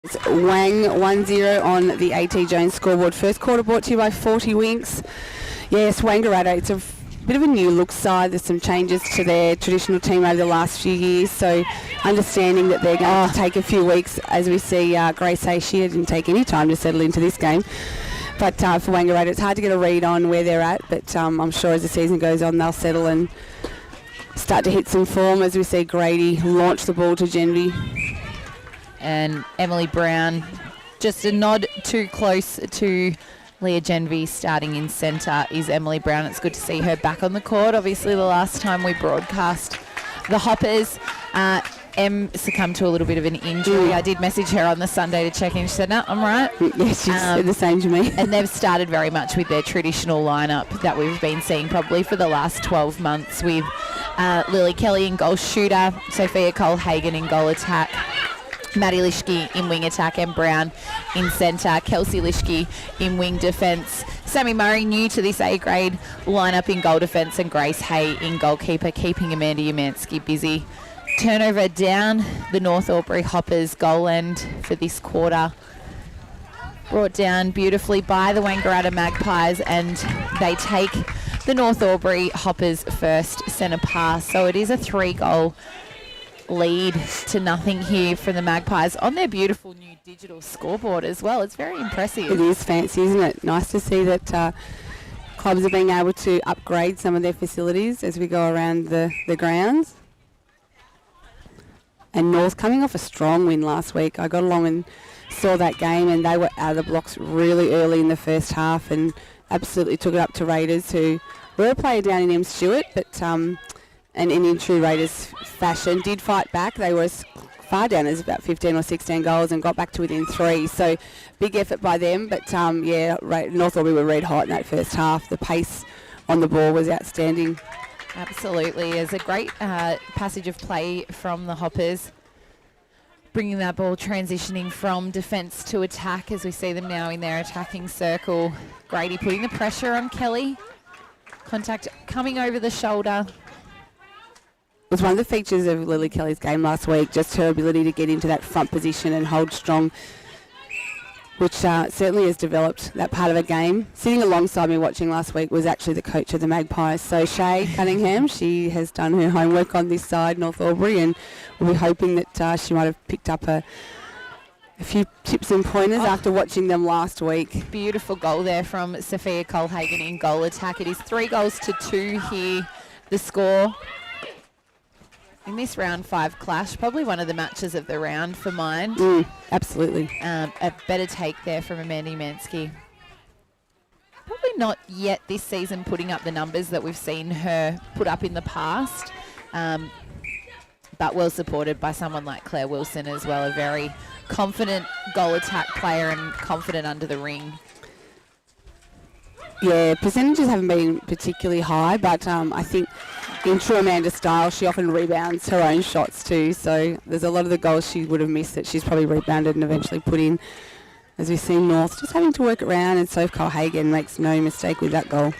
It's Wang 1-0 on the AT Jones scoreboard. First quarter brought to you by 40 Winks. Yes, Wangaratta, it's a bit of a new look side. There's some changes to their traditional team over the last few years, so understanding that they're going to take a few weeks, as we see Grace say she didn't take any time to settle into this game. But for Wangaratta, it's hard to get a read on where they're at, but I'm sure as the season goes on, they'll settle and start to hit some form as we see Grady launch the ball to Genvy. And Emily Brown, just a nod too close to Leah Genvy starting in centre is Emily Brown. It's good to see her back on the court. Obviously, the last time we broadcast the Hoppers, Em succumbed to a little bit of an injury. I did message her on the Sunday to check in. She said, no, I'm right. Yes, she said the same to me. And they've started very much with their traditional lineup that we've been seeing probably for the last 12 months with Lily Kelly in goal shooter, Sophia Cole-Hagan in goal attack, Maddie Lischke in wing attack, and Brown in centre, Kelsey Lischke in wing defence, Sammy Murray new to this A-grade lineup in goal defence, and Grace Hay in goalkeeper, keeping Amanda Umansky busy. Turnover down the North Albury Hoppers goal end for this quarter. Brought down beautifully by the Wangaratta Magpies, and they take the North Albury Hoppers first centre pass. So it is a 3-goal lead to nothing here from the Magpies on their beautiful new digital scoreboard as well. It's very impressive. It is fancy, isn't it? Nice to see that clubs are being able to upgrade some of their facilities as we go around the grounds. And North coming off a strong win last week. I got along and saw that game, and they were out of the blocks really early in the first half and absolutely took it up to Raiders, who were a player down in M. Stewart, but and in true Raiders fashion, did fight back. They were as far down as about 15 or 16 goals and got back to within 3. So big effort by them. But North Albury were red hot in that first half. The pace on the ball was outstanding. Absolutely. It's a great passage of play from the Hoppers, bringing that ball, transitioning from defence to attack as we see them now in their attacking circle. Grady putting the pressure on Kelly. Contact coming over the shoulder. It was one of the features of Lily Kelly's game last week, just her ability to get into that front position and hold strong, which certainly has developed that part of her game. Sitting alongside me watching last week was actually the coach of the Magpies, so Shay Cunningham. She has done her homework on this side, North Albury, and we'll be hoping that she might have picked up a few tips and pointers after watching them last week. Beautiful goal there from Sophia Cole-Hagan in goal attack. It is 3-2 here, the score in this round 5 clash. Probably one of the matches of the round for mine. Absolutely. A better take there from Amanda Umansky. Probably not yet this season putting up the numbers that we've seen her put up in the past, but well supported by someone like Claire Wilson as well, a very confident goal attack player and confident under the ring. Yeah, percentages haven't been particularly high, but I think in true Amanda style, she often rebounds her own shots too. So there's a lot of the goals she would have missed that she's probably rebounded and eventually put in. As we see North just having to work around, and Soph Cole-Hagan makes no mistake with that goal.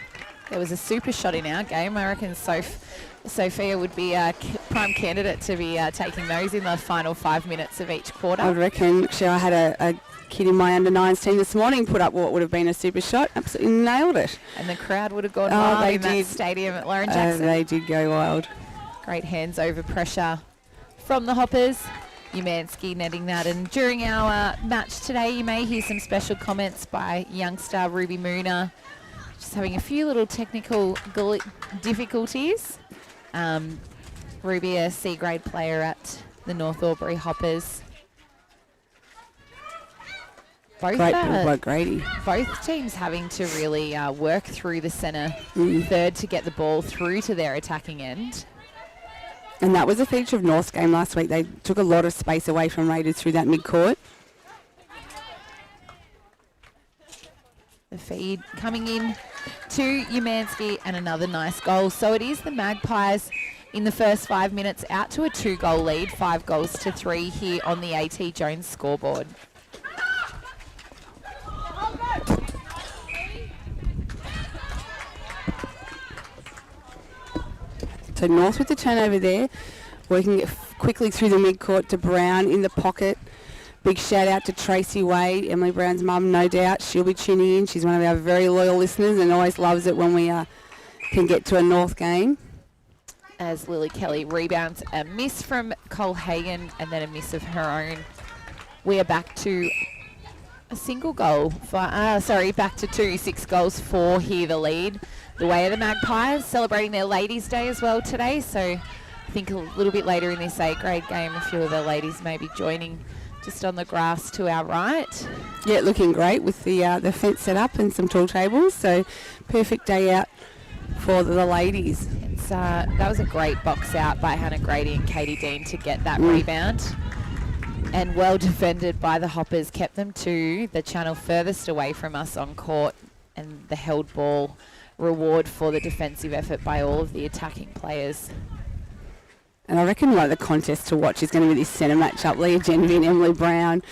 There was a super shot in our game. I reckon Sophia would be a prime candidate to be taking those in the final 5 minutes of each quarter. I reckon. Actually, I had a kid in my under-9s team this morning put up what would have been a super shot. Absolutely nailed it. And the crowd would have gone wild in that stadium at Lauren Jackson. They did go wild. Great hands over pressure from the Hoppers. Umansky netting that. And during our match today, you may hear some special comments by youngster Ruby Mooner. Just having a few little technical difficulties. Ruby, a C-grade player at the North Albury Hoppers. Both teams having to really work through the centre third to get the ball through to their attacking end. And that was a feature of North's game last week. They took a lot of space away from Raiders through that mid-court. The feed coming in to Umansky, and another nice goal. So it is the Magpies in the first 5 minutes out to a 2-goal lead, 5-3 here on the AT Jones scoreboard. So North with the turnover there, working it quickly through the mid-court to Brown in the pocket. Big shout out to Tracy Way, Emily Brown's mum, no doubt. She'll be tuning in. She's one of our very loyal listeners and always loves it when we can get to a North game. As Lily Kelly rebounds a miss from Cole Hagan and then a miss of her own. We are back to a single goal. Back to 2, 6 goals for here the lead. The way of the Magpies, celebrating their Ladies' Day as well today. So I think a little bit later in this A-grade game, a few of the ladies may be joining just on the grass to our right. Yeah, looking great with the fence set up and some tall tables. So perfect day out for the ladies. That was a great box out by Hannah Grady and Katie Dean to get that rebound. And well defended by the Hoppers, kept them to the channel furthest away from us on court, and the held ball reward for the defensive effort by all of the attacking players. And I reckon one of the contests to watch is going to be this centre matchup, Leah Genevieve and Emily Brown.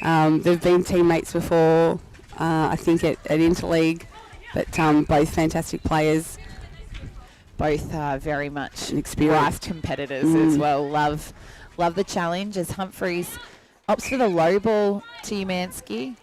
They've been teammates before, I think at Interleague, but both fantastic players. Both very much experienced life competitors as well. Love the challenge as Humphreys opts for the low ball to Umansky.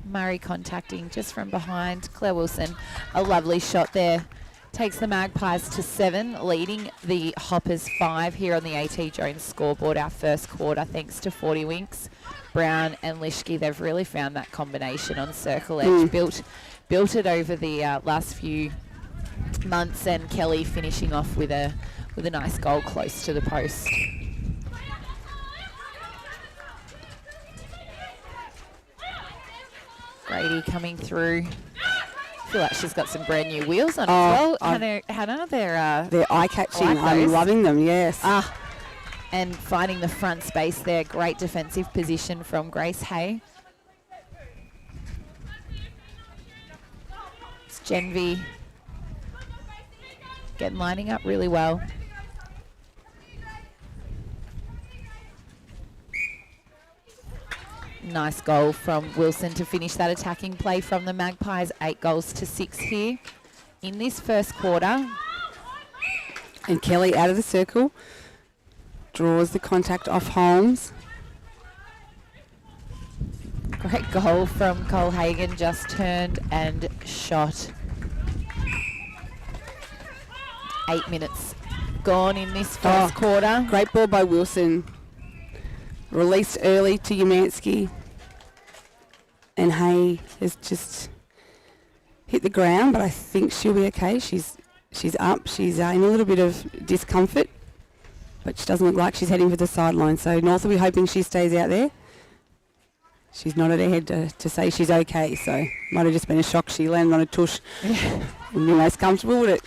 Murray contacting just from behind. Claire Wilson, a lovely shot there. Takes the Magpies to 7, leading the Hoppers 5 here on the AT Jones scoreboard, our first quarter, thanks to 40 Winks. Brown and Lischke, they've really found that combination on circle edge. Built it over the last few months, and Kelly finishing off with a nice goal close to the post. Grady coming through. I feel like she's got some brand new wheels on as well. Hannah, they're eye-catching. like I'm loving them, yes. And finding the front space there. Great defensive position from Grace Hay. It's Genvi lining up really well. Nice goal from Wilson to finish that attacking play from the Magpies. 8 goals to 6 here in this first quarter. And Kelly out of the circle. Draws the contact off Holmes. Great goal from Cole Hagan, just turned and shot. 8 minutes gone in this first quarter. Great ball by Wilson. Released early to Umansky. And Hay has just hit the ground, but I think she'll be okay. She's up. She's in a little bit of discomfort, but she doesn't look like she's heading for the sideline. So North will be hoping she stays out there. She's nodded her head to say she's okay, so might have just been a shock she landed on a tush. Wouldn't be most comfortable, would it?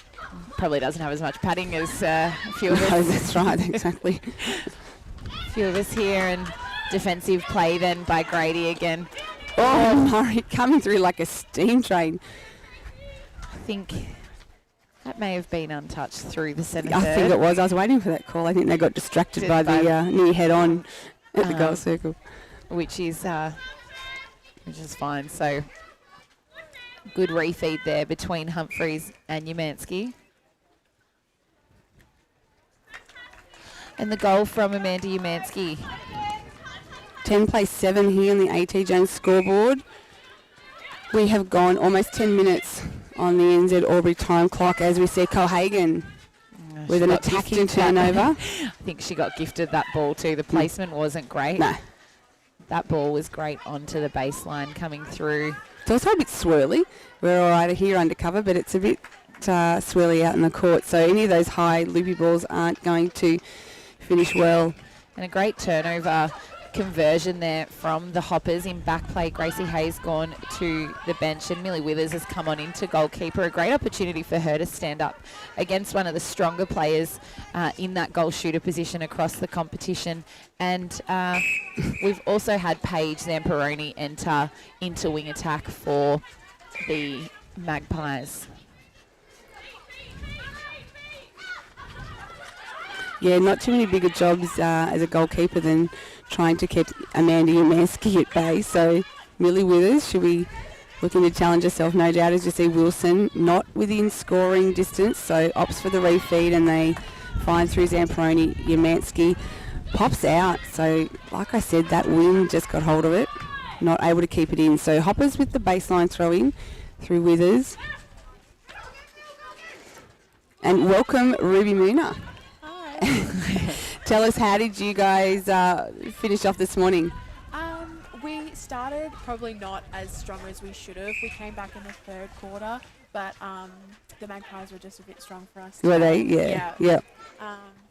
Probably doesn't have as much padding as a few of us. No, that's right, exactly. A few of us here, and defensive play then by Grady again. Oh, Murray coming through like a steam train. I think that may have been untouched through the centre I third. think it was. I was waiting for that call. I think they got distracted by the near head-on at the goal circle. Which is fine. So good refeed there between Humphreys and Umansky. And the goal from Amanda Umansky. 10 plays 7 here on the AT Jones scoreboard. We have gone almost 10 minutes on the NZ Albury time clock as we see Cole Hagan with an attacking turnover. I think she got gifted that ball too. The placement wasn't great. No. That ball was great onto the baseline coming through. It's also a bit swirly. We're all right here undercover, but it's a bit swirly out in the court. So any of those high loopy balls aren't going to finish well. And a great turnover conversion there from the Hoppers in back play. Gracie Hayes gone to the bench, and Millie Withers has come on into goalkeeper. A great opportunity for her to stand up against one of the stronger players in that goal shooter position across the competition. And we've also had Paige Zamperoni enter into wing attack for the Magpies. Yeah, not too many bigger jobs as a goalkeeper than trying to keep Amanda Umansky at bay. So Millie Withers, she'll be looking to challenge herself, no doubt, as you see Wilson not within scoring distance. So opts for the refeed, and they finds through Zamperoni. Yamansky pops out. So, like I said, that wind just got hold of it. Not able to keep it in. So, Hoppers with the baseline throw in through Withers. And welcome, Ruby Mooner. Hi. Tell us, how did you guys finish off this morning? We started probably not as strong as we should have. We came back in the third quarter, but the Magpies were just a bit strong for us. Were they? Yeah. Yeah.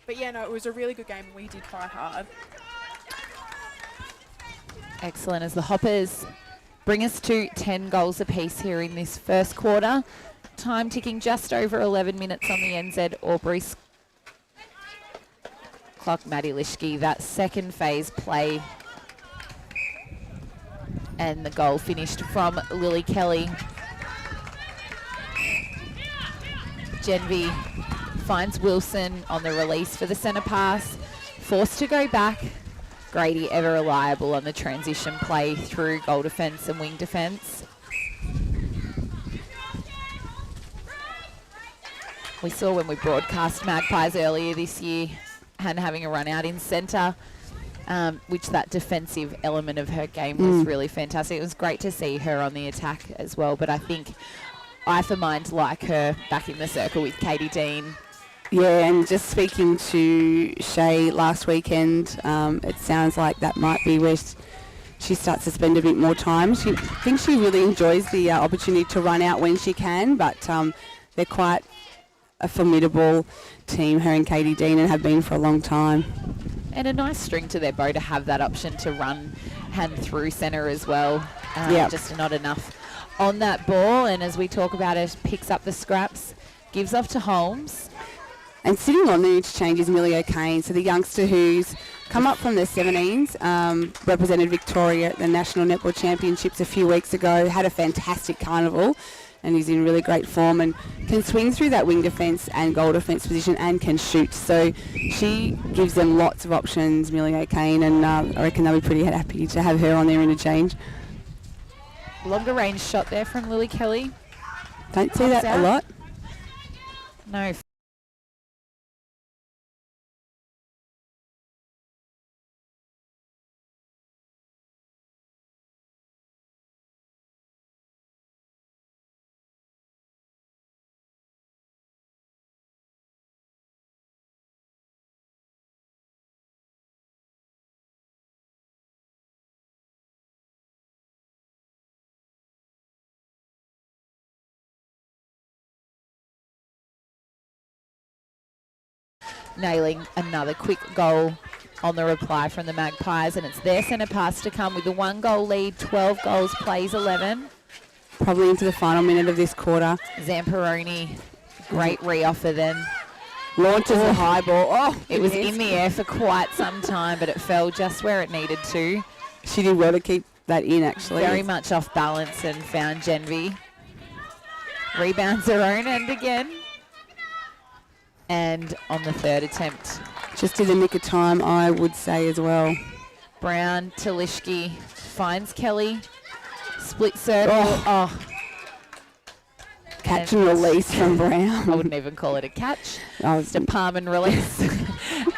But yeah, no, it was a really good game. We did fight hard. Excellent, as the Hoppers bring us to 10 goals apiece here in this first quarter. Time ticking just over 11 minutes on the NZ Albury clock. Maddie Lischke, that second phase play. And the goal finished from Lily Kelly. Genvy finds Wilson on the release for the centre pass. Forced to go back. Grady ever reliable on the transition play through goal defence and wing defence. We saw when we broadcast Magpies earlier this year, and having a run out in centre, which that defensive element of her game was really fantastic. It was great to see her on the attack as well, but I think I for mind like her back in the circle with Katie Dean. Yeah, and just speaking to Shay last weekend, it sounds like that might be where she starts to spend a bit more time. She thinks she really enjoys the opportunity to run out when she can, but they're quite a formidable team, her and Katie Dean, and have been for a long time. And a nice string to their bow to have that option to run hand through centre as well. Just not enough on that ball. And as we talk about it, picks up the scraps, gives off to Holmes. And sitting on the interchange is Millie O'Kane, so the youngster who's come up from the 17s, represented Victoria at the National Netball Championships a few weeks ago, had a fantastic carnival, and he's in really great form and can swing through that wing defence and goal defence position and can shoot. So she gives them lots of options, Millie O'Kane, and I reckon they'll be pretty happy to have her on their interchange. Longer range shot there from Lily Kelly. Don't see that a lot. No. Nailing another quick goal on the reply from the Magpies, and it's their centre pass to come with the 1 goal lead. 12 goals, plays 11. Probably into the final minute of this quarter. Zamperoni, great re-offer then. Launches the high ball. Oh, it was in the air for quite some time, but it fell just where it needed to. She did well to keep that in, actually. Very much off balance and found Genvy. Rebounds her own end again. And on the third attempt, just in the nick of time, I would say as well. Brown to Lischke, finds Kelly, split circle. Catch and release from Brown. I wouldn't even call it a catch. Just a palm and release.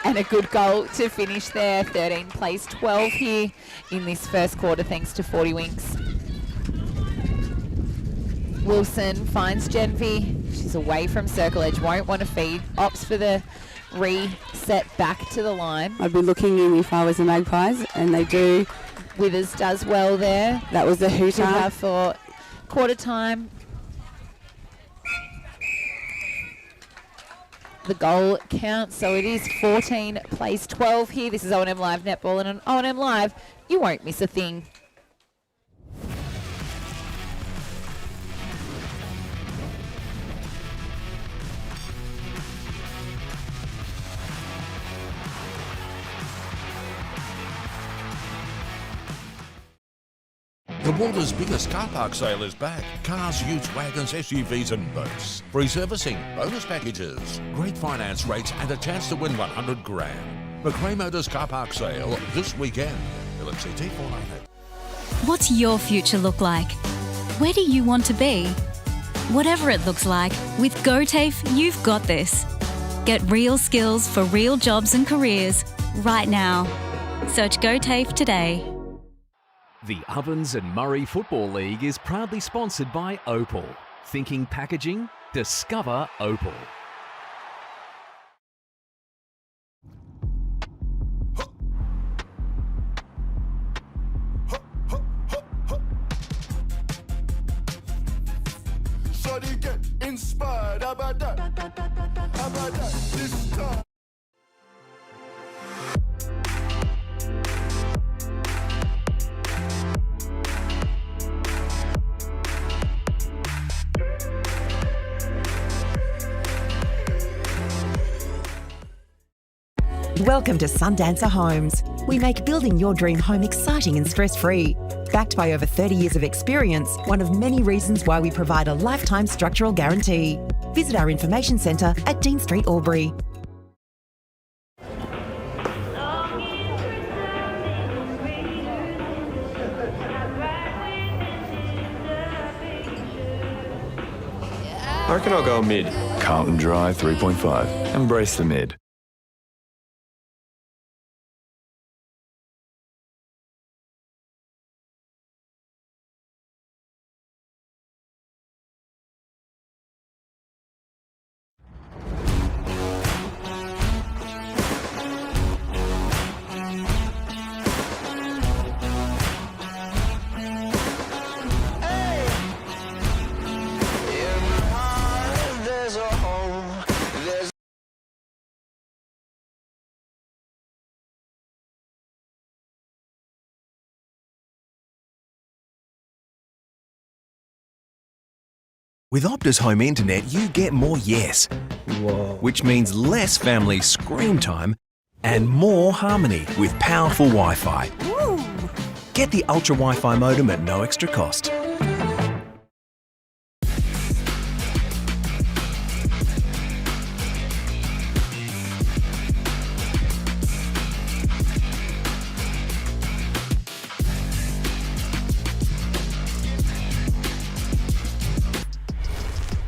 And a good goal to finish there. 13 plays 12 here in this first quarter, thanks to 40 Winks. Wilson finds Genvy. She's away from circle edge, won't want to feed. Opts for the reset back to the line. I'd be looking in if I was the Magpies, and they do. Withers does well there. That was the hooter. For quarter time. The goal counts, so it is 14 plays 12 here. This is O&M Live Netball, and on O&M Live, you won't miss a thing. The Walters' biggest car park sale is back. Cars, utes, wagons, SUVs and boats. Free servicing, bonus packages, great finance rates and a chance to win 100 grand. McRae Motors car park sale this weekend. LMCT 498. What's your future look like? Where do you want to be? Whatever it looks like, with GoTAFE, you've got this. Get real skills for real jobs and careers right now. Search GoTAFE today. The Ovens and Murray Football League is proudly sponsored by Opal. Thinking packaging? Discover Opal. Shawty get inspired, how about that? How about that? This time. Welcome to Sundancer Homes. We make building your dream home exciting and stress-free. Backed by over 30 years of experience, one of many reasons why we provide a lifetime structural guarantee. Visit our information centre at Dean Street, Albury. I reckon I'll go mid. Carlton Dry 3.5. Embrace the mid. With Optus Home Internet, you get more yes. Whoa. Which means less family screen time and more harmony with powerful Wi-Fi. Ooh. Get the Ultra Wi-Fi modem at no extra cost.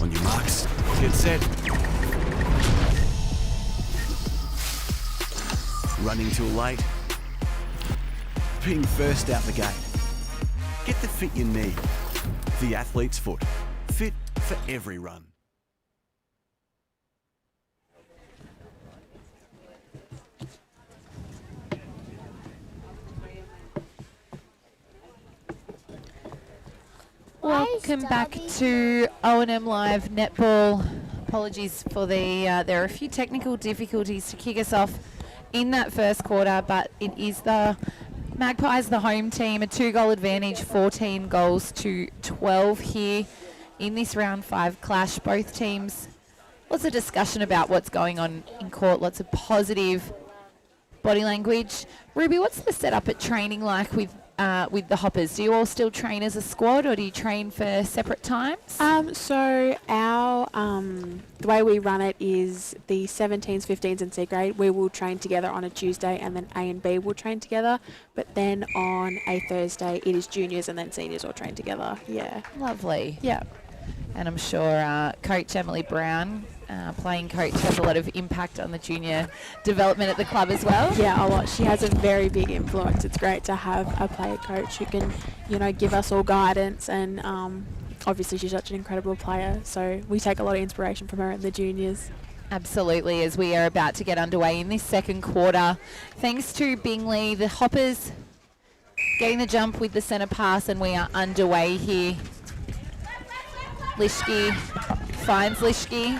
On your marks, get set. Running too late. Being first out the gate. Get the fit you need. The athlete's foot. Fit for every run. Welcome back to O&M Live Netball. Apologies for there are a few technical difficulties to kick us off in that first quarter, but it is the Magpies, the home team, a 2-goal advantage, 14 goals to 12 here in this round 5 clash. Both teams, lots of discussion about what's going on in court, lots of positive body language. Ruby, what's the setup at training like with the Hoppers? Do you all still train as a squad, or do you train for separate times? So our the way we run it is the 17s, 15s and C grade, we will train together on a Tuesday, and then A and B will train together. But then on a Thursday, it is juniors and then seniors all train together. Yeah. Lovely. Yeah. And I'm sure Coach Emily Brown, playing coach, has a lot of impact on the junior development at the club as well. Yeah, a lot. She has a very big influence. It's great to have a player coach who can, give us all guidance, and obviously she's such an incredible player, so we take a lot of inspiration from her in the juniors. Absolutely, as we are about to get underway in this second quarter. Thanks to Bingley, the Hoppers getting the jump with the centre pass, and we are underway here. Lischke finds Lischke.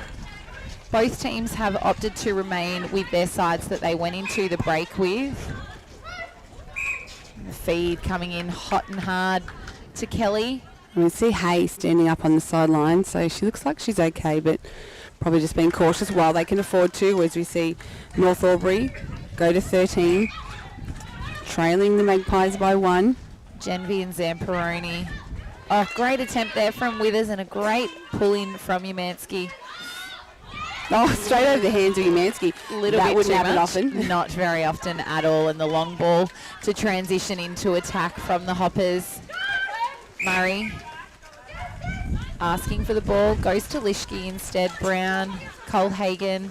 Both teams have opted to remain with their sides that they went into the break with. The feed coming in hot and hard to Kelly. We see Hay standing up on the sideline, so she looks like she's okay, but probably just being cautious while they can afford to, as we see North Albury go to 13, trailing the Magpies by 1. Genvi and Zamperoni. Oh, great attempt there from Withers, and a great pull-in from Umansky. Oh, straight over the hands of Umansky. That wouldn't happen often. Not very often at all. And the long ball to transition into attack from the Hoppers. Murray asking for the ball. Goes to Lischke instead. Brown, Colhagen.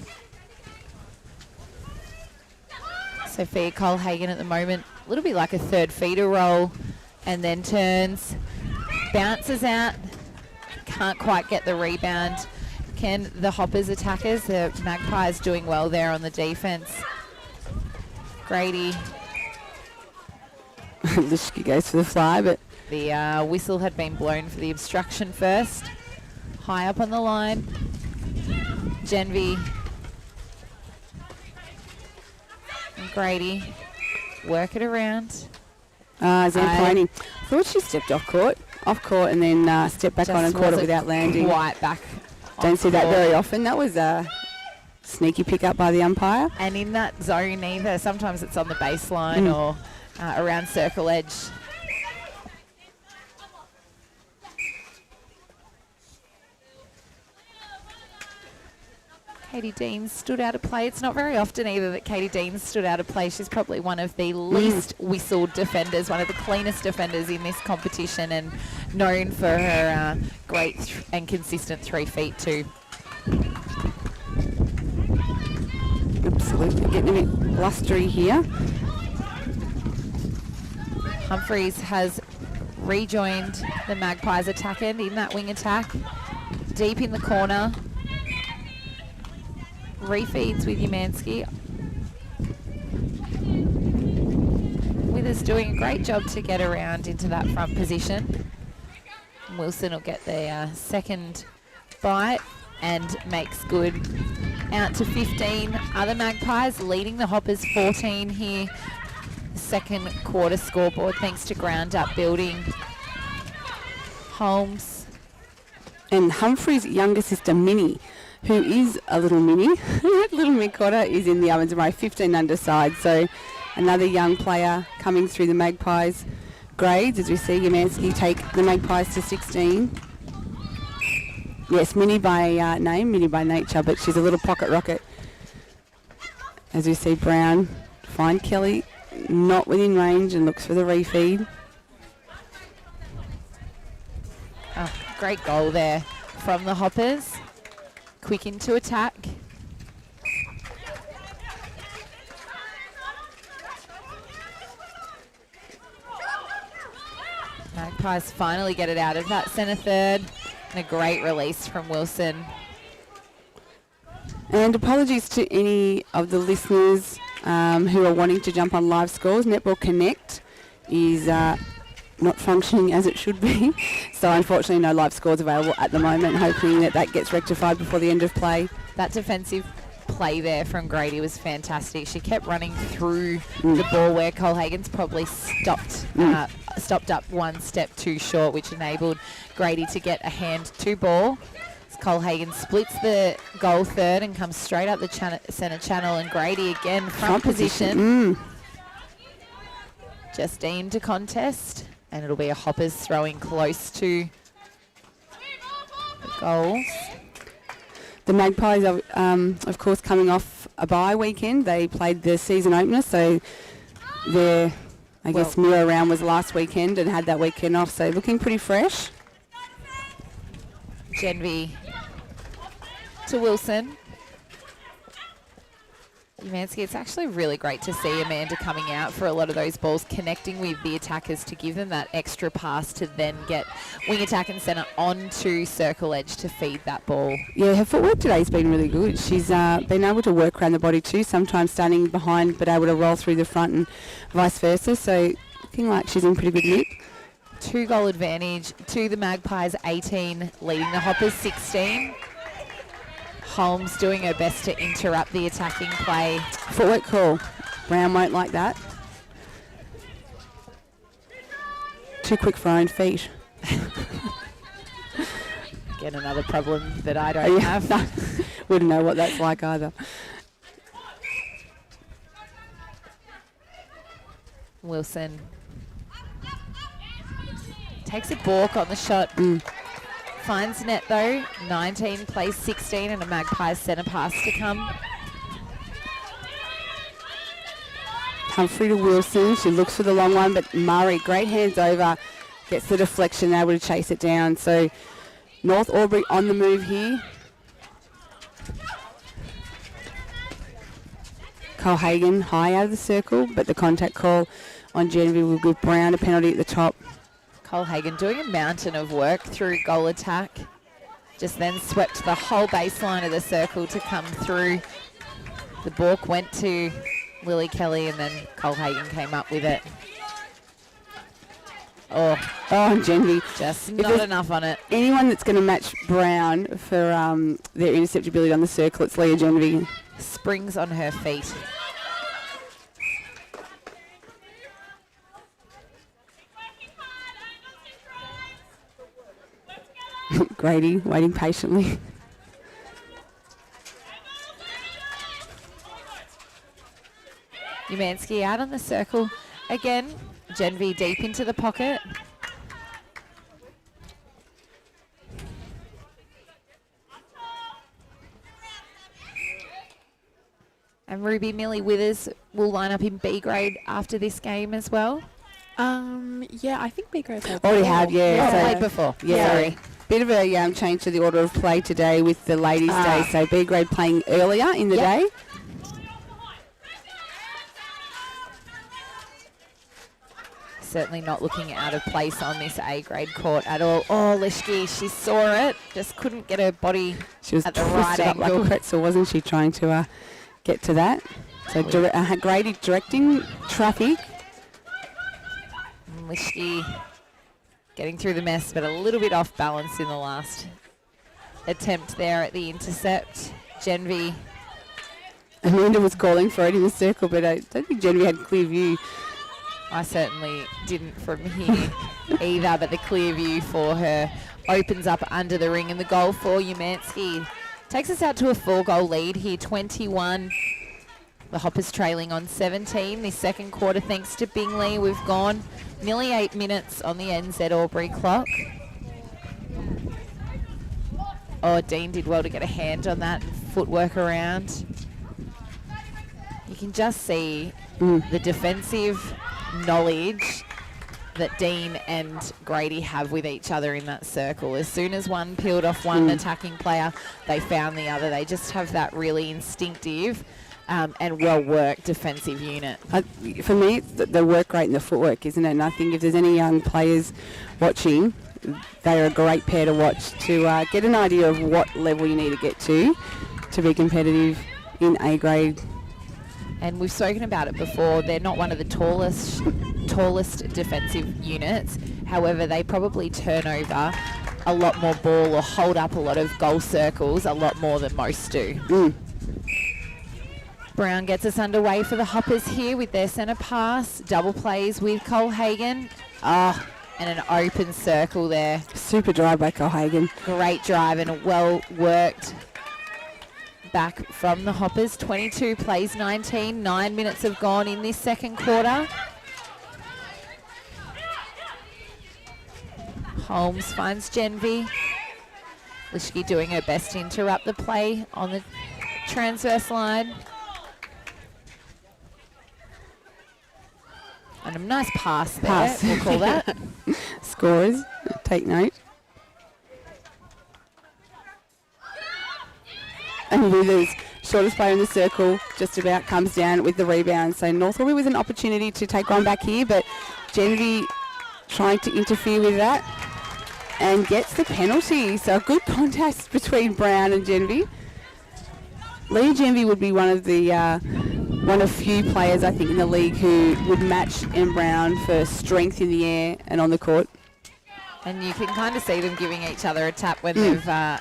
Sophia Colhagen at the moment, a little bit like a third feeder roll, and then turns, bounces out, can't quite get the rebound. Can the Hoppers attackers, the Magpies doing well there on the defence. Grady. Lishke goes for the fly, but The whistle had been blown for the obstruction first. High up on the line. Genvy and Grady work it around. Zamponi. Thought she stepped off court, and then stepped back on and caught it without landing. Quite back. Don't see that very often. That was a sneaky pick up by the umpire. And in that zone either, sometimes it's on the baseline or around circle edge. Katie Dean stood out of play. It's not very often either that Katie Dean stood out of play. She's probably one of the least whistled defenders, one of the cleanest defenders in this competition, and known for her great and consistent 3 feet too. Absolutely, getting a bit blustery here. Humphreys has rejoined the Magpies attack end in that wing attack. Deep in the corner. Refeeds with Umansky. Withers doing a great job to get around into that front position. Wilson will get the second bite and makes good. Out to 15. Other Magpies leading the Hoppers 14 here. Second quarter scoreboard thanks to ground up building. Holmes. And Humphrey's younger sister, Minnie, who is a little mini. Little Mikota is in the Ovens and Murray 15 underside. So another young player coming through the Magpies grades, as we see Umansky take the Magpies to 16. Yes, Minnie by name, Minnie by nature, but she's a little pocket rocket. As we see Brown find Kelly not within range and looks for the refeed. Oh, great goal there from the Hoppers. Quick into attack. Magpies finally get it out of that centre third. And a great release from Wilson. And apologies to any of the listeners who are wanting to jump on live scores. Netball Connect is not functioning as it should be. So unfortunately no live scores available at the moment, hoping that that gets rectified before the end of play. That defensive play there from Grady was fantastic. She kept running through the ball where Colhagen's probably stopped up one step too short, which enabled Grady to get a hand to ball. As Colhagen splits the goal third and comes straight up the centre channel, and Grady again front position. Justine to contest, and it'll be a Hoppers throwing close to the goals. The Magpies are, of course, coming off a bye weekend. They played the season opener, so their, I guess, mirror round was last weekend and had that weekend off, so looking pretty fresh. Genvy to Wilson. Umansky, it's actually really great to see Amanda coming out for a lot of those balls, connecting with the attackers to give them that extra pass to then get wing attack and centre onto circle edge to feed that ball. Yeah, her footwork today's been really good. She's been able to work around the body too, sometimes standing behind but able to roll through the front and vice versa, so looking like she's in pretty good nick. 2-goal advantage to the Magpies 18, leading the Hoppers 16. Holmes doing her best to interrupt the attacking play. Footwork call. Brown won't like that. Too quick for her own feet. Get another problem that I don't have. No, wouldn't know what that's like either. Wilson takes a balk on the shot. Finds net though. 19 plays 16 and a Magpies centre pass to come. Humphrey to Wilson. She looks for the long one, but Murray, great hands over, gets the deflection, able to chase it down. So North Albury on the move here. Colhagen high out of the circle, but the contact call on Genevieve will give Brown a penalty at the top. Colhagen doing a mountain of work through goal attack. Just then swept the whole baseline of the circle to come through. The balk went to Lily Kelly and then Colhagen came up with it. Oh, and Genevieve. Just If not there's enough on it. anyone that's going to match Brown for their interceptability on the circle, it's Leah Genevieve. Springs on her feet. Grady waiting patiently. Umansky out on the circle again. Genevieve deep into the pocket. And Ruby Millie Withers will line up in B grade after this game as well. Yeah, I think B grade played Already before. have, yeah. So- Played before. Yeah. Sorry. Bit of a change to the order of play today with the ladies' day. So B grade playing earlier in the day. Certainly not looking out of place on this A grade court at all. Oh, Lishke, she saw it, just couldn't get her body She was at the right twisted up like angle. a pretzel, wasn't she, trying to get to that? So Grady directing traffic. Lishke getting through the mess, but a little bit off balance in the last attempt there at the intercept. Genevieve. Amanda was calling for it in the circle, but I don't think Genevieve had clear view. I certainly didn't from here either, but the clear view for her opens up under the ring, and the goal for Umansky takes us out to a 4-goal lead here, 21. The Hoppers trailing on 17 this second quarter thanks to Bingley. We've gone nearly 8 minutes on the NZ Albury clock. Oh, Dean did well to get a hand on that and footwork around. You can just see the defensive knowledge that Dean and Grady have with each other in that circle. As soon as one peeled off one attacking player, they found the other. They just have that really instinctive and well-worked defensive unit. For me, it's the work rate and the footwork, isn't it? And I think if there's any young players watching, they are a great pair to watch to get an idea of what level you need to get to be competitive in A grade. And we've spoken about it before. They're not one of the tallest defensive units. However, they probably turn over a lot more ball or hold up a lot of goal circles a lot more than most do. Brown gets us underway for the Hoppers here with their centre pass. Double plays with Colhagen. And an open circle there. Super drive by Colhagen. Great drive and a well-worked back from the Hoppers. 22 plays 19. 9 minutes have gone in this second quarter. Holmes finds Genevieve. Lishke doing her best to interrupt the play on the transverse line. And a nice pass there, we'll call that. Scorers, take note. And Withers, shortest player in the circle, just about comes down with the rebound. So North Albury with an opportunity to take one back here, but Genevieve trying to interfere with that and gets the penalty. So a good contest between Brown and Genevieve. Leah Genevieve would be one of few players, I think, in the league who would match M. Brown for strength in the air and on the court. And you can kind of see them giving each other a tap when they've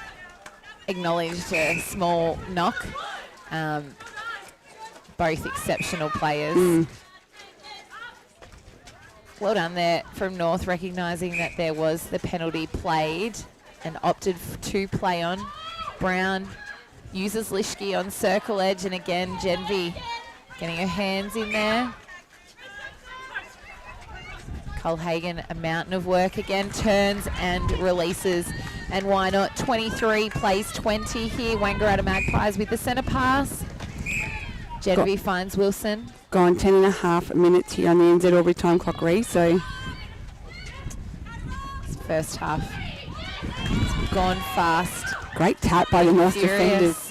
acknowledged a small knock. Both exceptional players. Well done there from North, recognising that there was the penalty played and opted to play on. Brown uses Lishke on circle edge, and again Genevieve getting her hands in there. Colhagen, a mountain of work again, turns and releases. And why not? 23 plays 20 here. Wangaratta Magpies with the centre pass. Genevieve finds Wilson. Gone 10.5 minutes here on the NZ Albury time clock, Ree, so First half. It's gone fast. Great tap by the North Serious. defenders.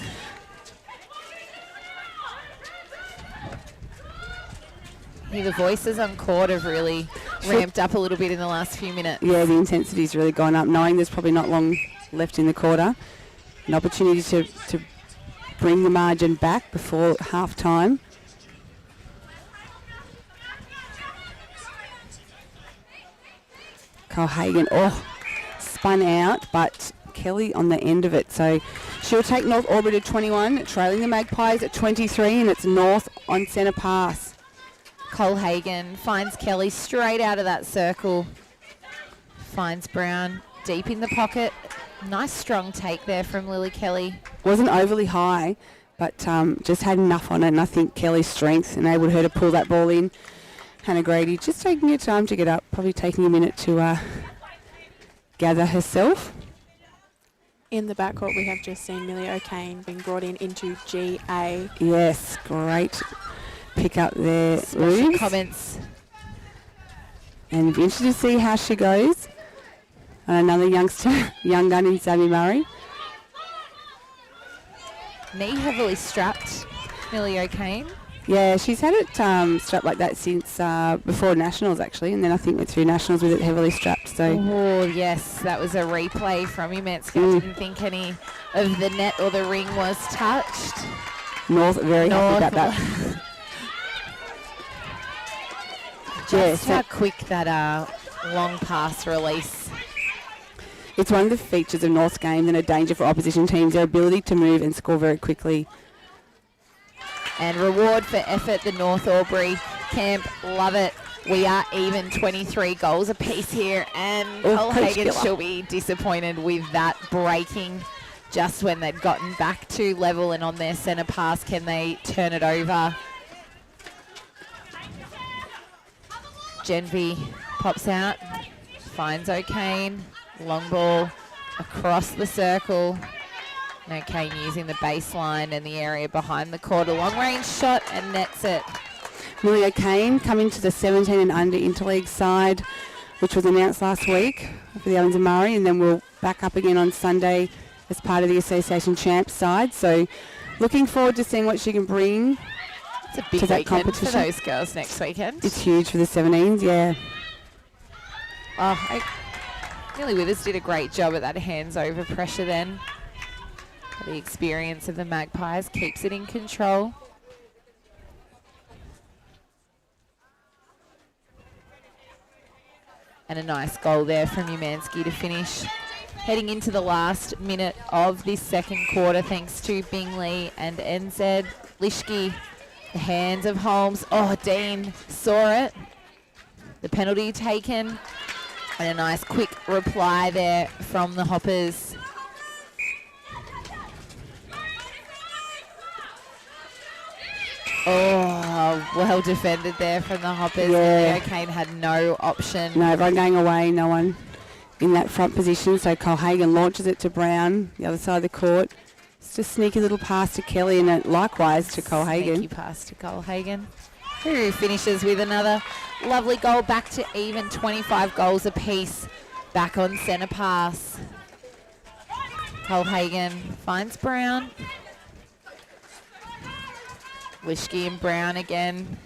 The voices on court have really ramped up a little bit in the last few minutes. Yeah, the intensity's really gone up, knowing there's probably not long left in the quarter. An opportunity to bring the margin back before half time. Hagen, spun out, but Kelly on the end of it. So she'll take North Albury to 21, trailing the Magpies at 23, and it's North on centre pass. Hagen finds Kelly straight out of that circle. Finds Brown deep in the pocket. Nice strong take there from Lily Kelly. Wasn't overly high, but just had enough on it, and I think Kelly's strength enabled her to pull that ball in. Hannah Grady just taking her time to get up, probably taking a minute to gather herself. In the backcourt, we have just seen Millie O'Kane being brought into GA. Yes, great pick up there. Special comments. And it'll be interesting to see how she goes. And another youngster, young gun in Sammy Murray. Knee heavily strapped, Millie O'Kane. Yeah, she's had it strapped like that since before Nationals, actually, and then I think went through Nationals with it heavily strapped. So. Oh, yes, that was a replay from Umetska. I didn't think any of the net or the ring was touched. North, very happy about that. Just how quick that long pass release. It's one of the features of North's game and a danger for opposition teams, their ability to move and score very quickly. And reward for effort, the North Albury camp. Love it. We are even 23 goals apiece here. And Hagen, she'll be disappointed with that breaking just when they'd gotten back to level and on their centre pass. Can they turn it over? Genvy pops out, finds O'Kane. Long ball across the circle. O'Kane using the baseline and the area behind the court. A long-range shot and nets it. Millie O'Kane coming to the 17 and under interleague side, which was announced last week for the Owens and Murray, and then we'll back up again on Sunday as part of the Association Champs side. So looking forward to seeing what she can bring it's a big to that weekend competition. For those girls next weekend. It's huge for the 17s, yeah. Millie Withers did a great job at that hands over pressure then. The experience of the Magpies keeps it in control. And a nice goal there from Umansky to finish. Heading into the last minute of this second quarter, thanks to Bingley and NZ. Lishke, the hands of Holmes. Dean saw it. The penalty taken. And a nice quick reply there from the Hoppers. Well defended there from the Hoppers. Yeah. O'Kane had no option. No, everyone going away, no one in that front position. So Hagen launches it to Brown, the other side of the court. It's just a sneaky little pass to Kelly and likewise to Hagen. Sneaky pass to Hagen, who finishes with another lovely goal, back to even 25 goals apiece. Back on centre pass. Hagen finds Brown. Lishke and Brown again.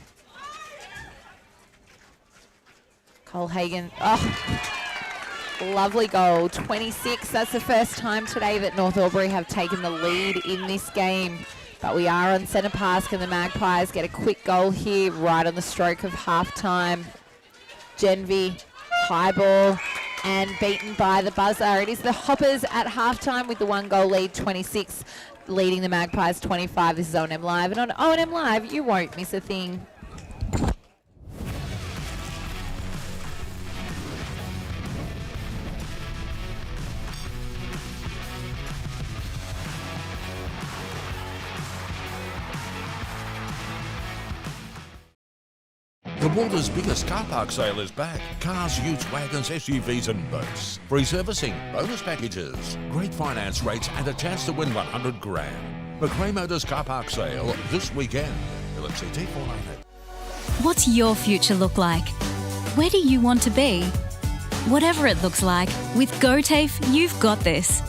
Hagen. Lovely goal. 26. That's the first time today that North Albury have taken the lead in this game. But we are on centre pass. Can the Magpies get a quick goal here right on the stroke of half time? Genvy, high ball, and beaten by the buzzer. It is the Hoppers at half time with the 1-goal lead, 26. Leading the Magpies 25. This is O&M Live. And on O&M Live, you won't miss a thing. The water's biggest car park sale is back. Cars, utes, wagons, SUVs and boats. Free servicing, bonus packages, great finance rates and a chance to win 100 grand. McRae Motors car park sale this weekend. LMCT 498. What's your future look like? Where do you want to be? Whatever it looks like, with GoTAFE, you've got this.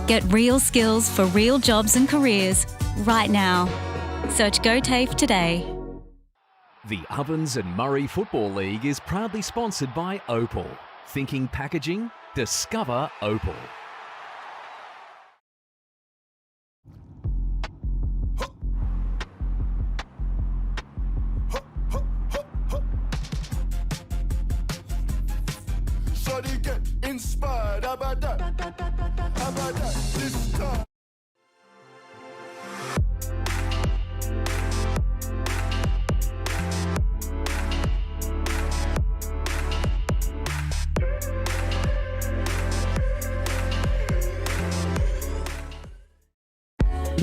Get real skills for real jobs and careers right now. Search GoTAFE today. The Ovens and Murray Football League is proudly sponsored by Opal. Thinking packaging? Discover Opal. Shawty get inspired, how about that? How about that? This time.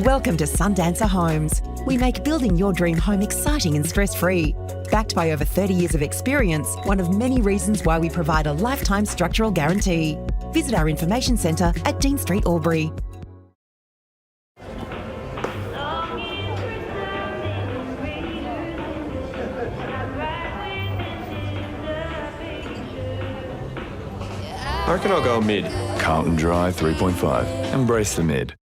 Welcome to Sundancer Homes. We make building your dream home exciting and stress-free. Backed by over 30 years of experience, one of many reasons why we provide a lifetime structural guarantee. Visit our information centre at Dean Street, Albury. I reckon I'll go mid. Carlton Dry 3.5. Embrace the mid.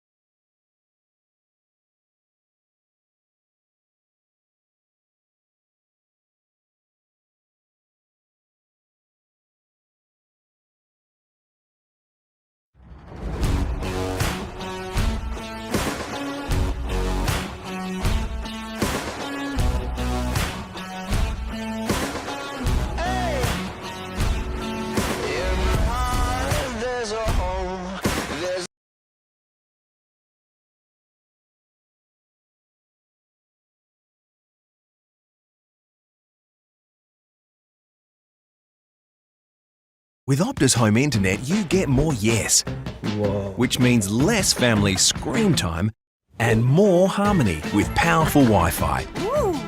With Optus Home Internet, you get more yes. Whoa. Which means less family screen time and more harmony with powerful Wi-Fi. Woo.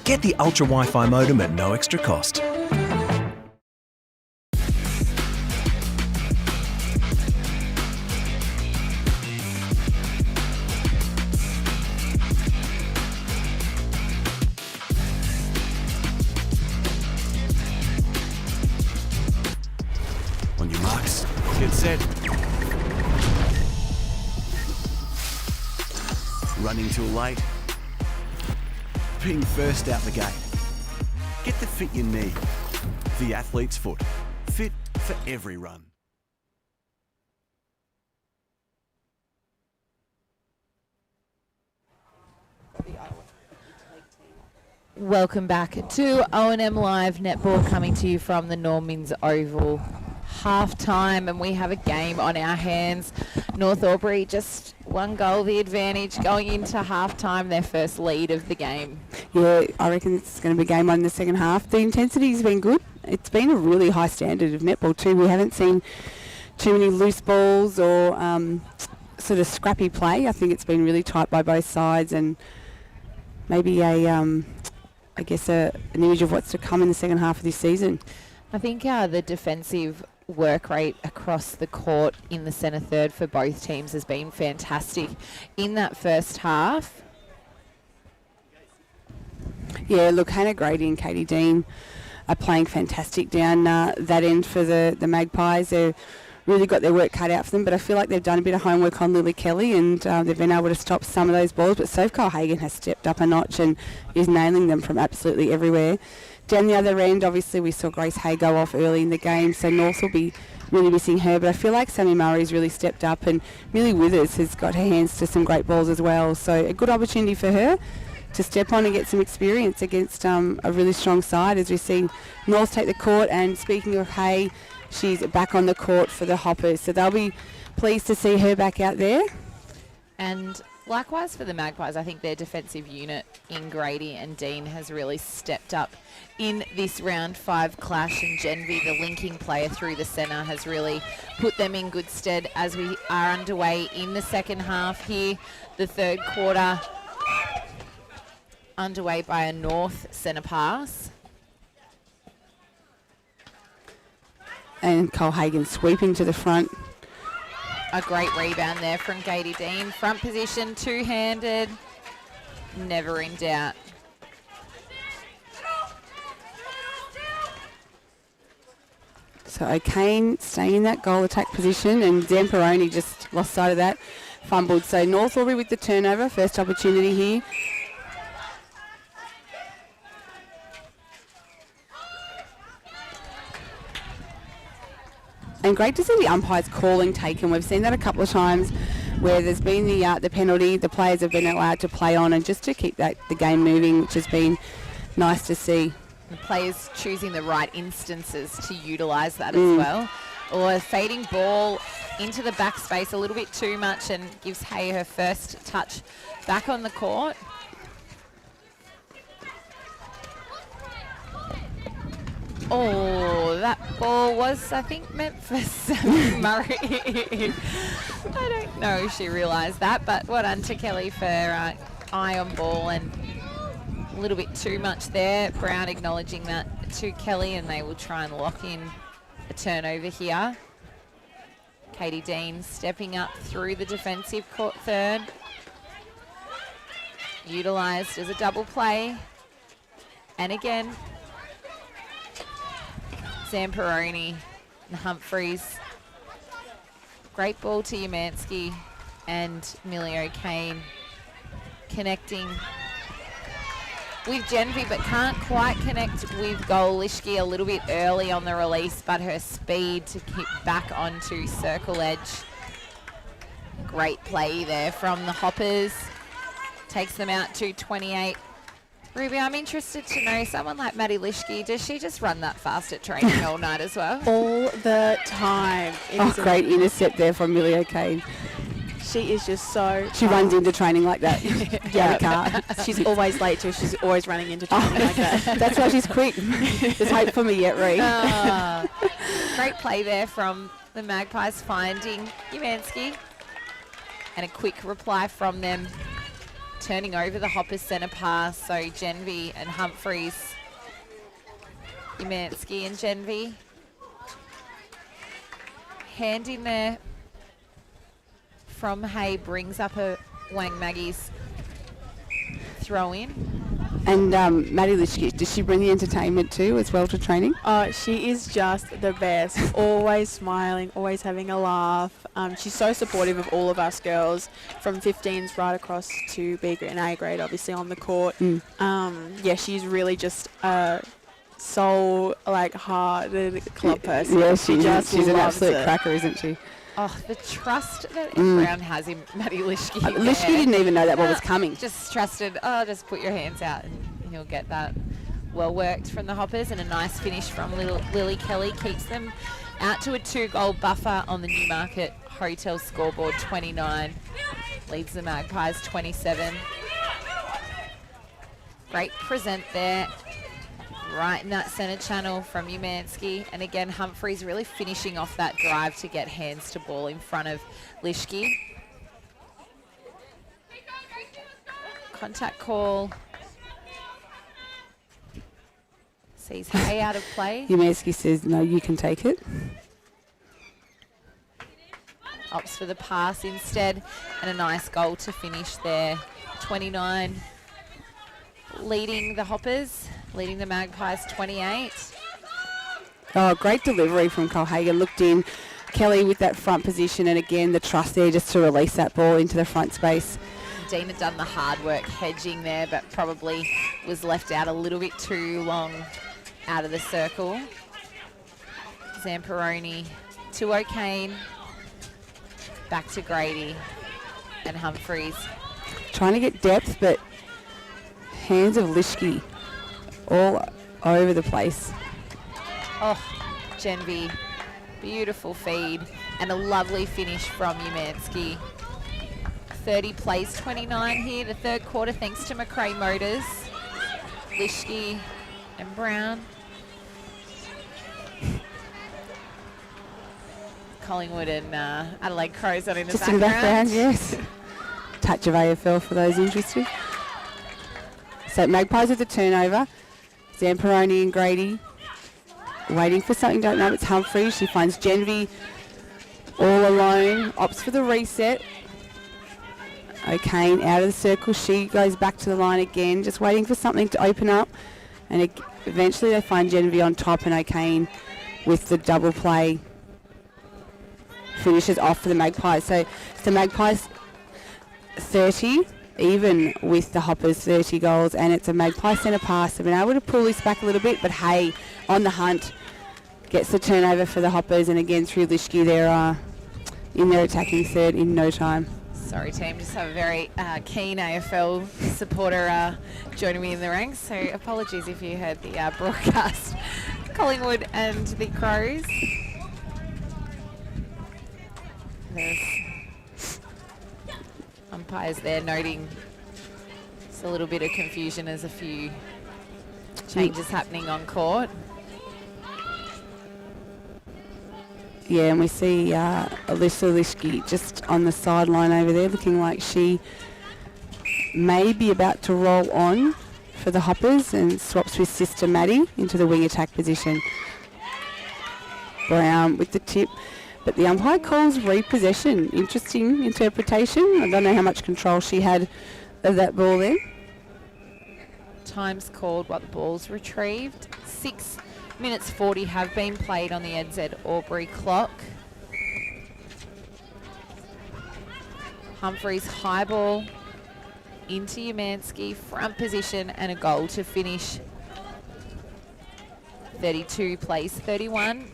Get the Ultra Wi-Fi modem at no extra cost. On your marks, get set. Running too late. Being first out the gate. Get the fit you need. The athlete's foot. Fit for every run. Welcome back to O&M Live Netball, coming to you from the Normans Oval. Half time, and we have a game on our hands. North Albury just one goal the advantage going into half time, their first lead of the game. Yeah, I reckon it's going to be game on in the second half. The intensity's been good. It's been a really high standard of netball too. We haven't seen too many loose balls or sort of scrappy play. I think it's been really tight by both sides, and maybe an image of what's to come in the second half of this season. I think the defensive work rate across the court in the centre third for both teams has been fantastic in that first half. Yeah, look, Hannah Grady and Katie Dean are playing fantastic down that end for the Magpies. They've really got their work cut out for them, but I feel like they've done a bit of homework on Lily Kelly, and they've been able to stop some of those balls, but Sofkyle Hagan has stepped up a notch and is nailing them from absolutely everywhere. Down the other end, obviously, we saw Grace Hay go off early in the game, so North will be really missing her. But I feel like Sammy Murray's really stepped up, and Millie Withers has got her hands to some great balls as well. So a good opportunity for her to step on and get some experience against a really strong side, as we see North take the court. And speaking of Hay, she's back on the court for the Hoppers. So they'll be pleased to see her back out there. And likewise for the Magpies, I think their defensive unit in Grady and Dean has really stepped up in this round 5 clash, and Genvi, the linking player through the centre, has really put them in good stead as we are underway in the second half here. The third quarter underway by a North centre pass. And Cole Hagan sweeping to the front. A great rebound there from Katie Dean. Front position, two-handed, never in doubt. So O'Kane staying in that goal attack position, and Zamperoni just lost sight of that, fumbled. So North Albury with the turnover, first opportunity here. And great to see the umpires calling taken. We've seen that a couple of times where there's been the penalty, the players have been allowed to play on, and just to keep the game moving, which has been nice to see. The players choosing the right instances to utilise that as well. Or a fading ball into the back space a little bit too much and gives Hay her first touch back on the court. Oh, that ball was, I think, meant for Sammy Murray. I don't know if she realised that, but well done to Kelly for eye on ball and a little bit too much there. Brown acknowledging that to Kelly, and they will try and lock in a turnover here. Katie Dean stepping up through the defensive court third. Utilised as a double play. And again, Zamperoni and Humphreys. Great ball to Umansky and Millie O'Kane connecting with Genvi, but can't quite connect with Golishki a little bit early on the release, but her speed to keep back onto circle edge. Great play there from the Hoppers. Takes them out to 28. Ruby, I'm interested to know, someone like Maddie Lishke, does she just run that fast at training all night as well? All the time. Great intercept there from Millie O'Kane. She is just so... She runs into training like that. Yeah, she's always late too. She's always running into training like that. That's why she's quick. There's hope for me yet, Ree. Great play there from the Magpies finding Umansky. And a quick reply from them. Turning over the Hoppers centre pass. So Genvi and Humphreys. Umansky and Genvi. Hand in there from Hay, brings up a Wang Maggie's throw in. And Maddie Lishke, does she bring the entertainment too as well to training? Oh, she is just the best. Always smiling, always having a laugh. She's so supportive of all of us girls, from 15s right across to B grade and A grade, obviously on the court. Yeah, she's really just a soul-hearted club person. Yeah, she's an absolute cracker, isn't she? Oh, the trust that Brown has in Maddie Lishke. Lishke didn't even know that ball was coming. Just trusted, just put your hands out and he'll get that. Well worked from the Hoppers, and a nice finish from Lily Kelly keeps them out to a 2-goal buffer on the Newmarket Hotel scoreboard. 29 leads the Magpies 27. Great present there. Right in that centre channel from Umansky. And again, Humphreys really finishing off that drive to get hands to ball in front of Lishke. Contact call. Sees Hay out of play. Umansky says, no, you can take it. Opts for the pass instead. And a nice goal to finish there. 29 leading the Hoppers. Leading the Magpies 28. Oh, great delivery from Colhagen. Looked in. Kelly with that front position, and again the trust there just to release that ball into the front space. Dean had done the hard work hedging there, but probably was left out a little bit too long out of the circle. Zamperoni to O'Kane. Back to Grady and Humphreys. Trying to get depth, but hands of Lishke all over the place. Oh, Genvi, beautiful feed and a lovely finish from Umansky. 30 plays 29 here, the third quarter, thanks to McRae Motors. Lishke and Brown. Collingwood and Adelaide Crows on in the Just background. in the background, yes. Touch of AFL for those interested. So Magpies with the turnover. Zamperoni and Grady waiting for something, don't know, it's Humphreys. She finds Genvi all alone, opts for the reset. O'Kane out of the circle, she goes back to the line again, just waiting for something to open up. And eventually they find Genvi on top, and O'Kane with the double play finishes off for the Magpies. So it's the Magpies 30, even with the Hoppers 30 goals, and it's a Magpie centre pass. They've been able to pull this back a little bit, but Hay on the hunt gets the turnover for the Hoppers, and again through Lischke they're in their attacking third in no time. Sorry team, just have a very keen AFL supporter joining me in the ranks, so apologies if you heard the broadcast. Collingwood and the Crows. There's umpires there noting just a little bit of confusion as a few changes happening on court. Yeah, and we see Alyssa Lischke just on the sideline over there, looking like she may be about to roll on for the Hoppers and swaps with sister Maddie into the wing attack position. Brown with the tip, but the umpire calls repossession. Interesting interpretation. I don't know how much control she had of that ball then. Time's called while the ball's retrieved. 6 minutes 40 have been played on the NZ Albury clock. Humphreys high ball into Umansky, front position and a goal to finish. 32 plays 31.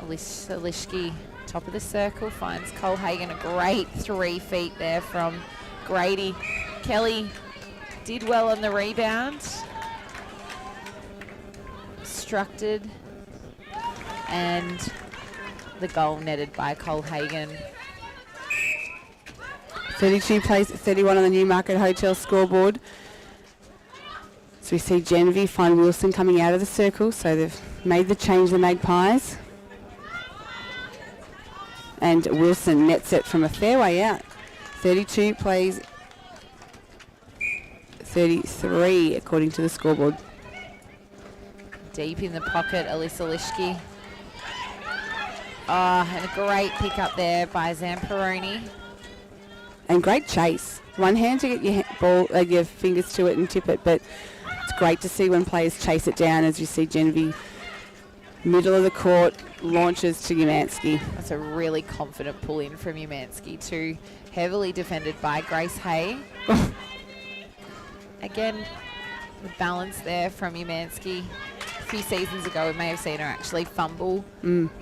Lischke, top of the circle, finds Colhagen. A great 3 feet there from Grady. Kelly did well on the rebound. Obstructed. And the goal netted by Colhagen. 32 plays 31 on the Newmarket Hotel scoreboard. So we see Genevieve find Wilson coming out of the circle, so they've made the change, the Magpies. And Wilson nets it from a fair way out. 32 plays 33 according to the scoreboard. Deep in the pocket, Alyssa Lischke. Oh, and a great pick up there by Zamperoni. And great chase. One hand to get your ball, your fingers to it and tip it, but it's great to see when players chase it down, as you see Genevieve, middle of the court, launches to Umansky. That's a really confident pull in from Umansky too. Heavily defended by Grace Hay. Again, the balance there from Umansky. A few seasons ago we may have seen her actually fumble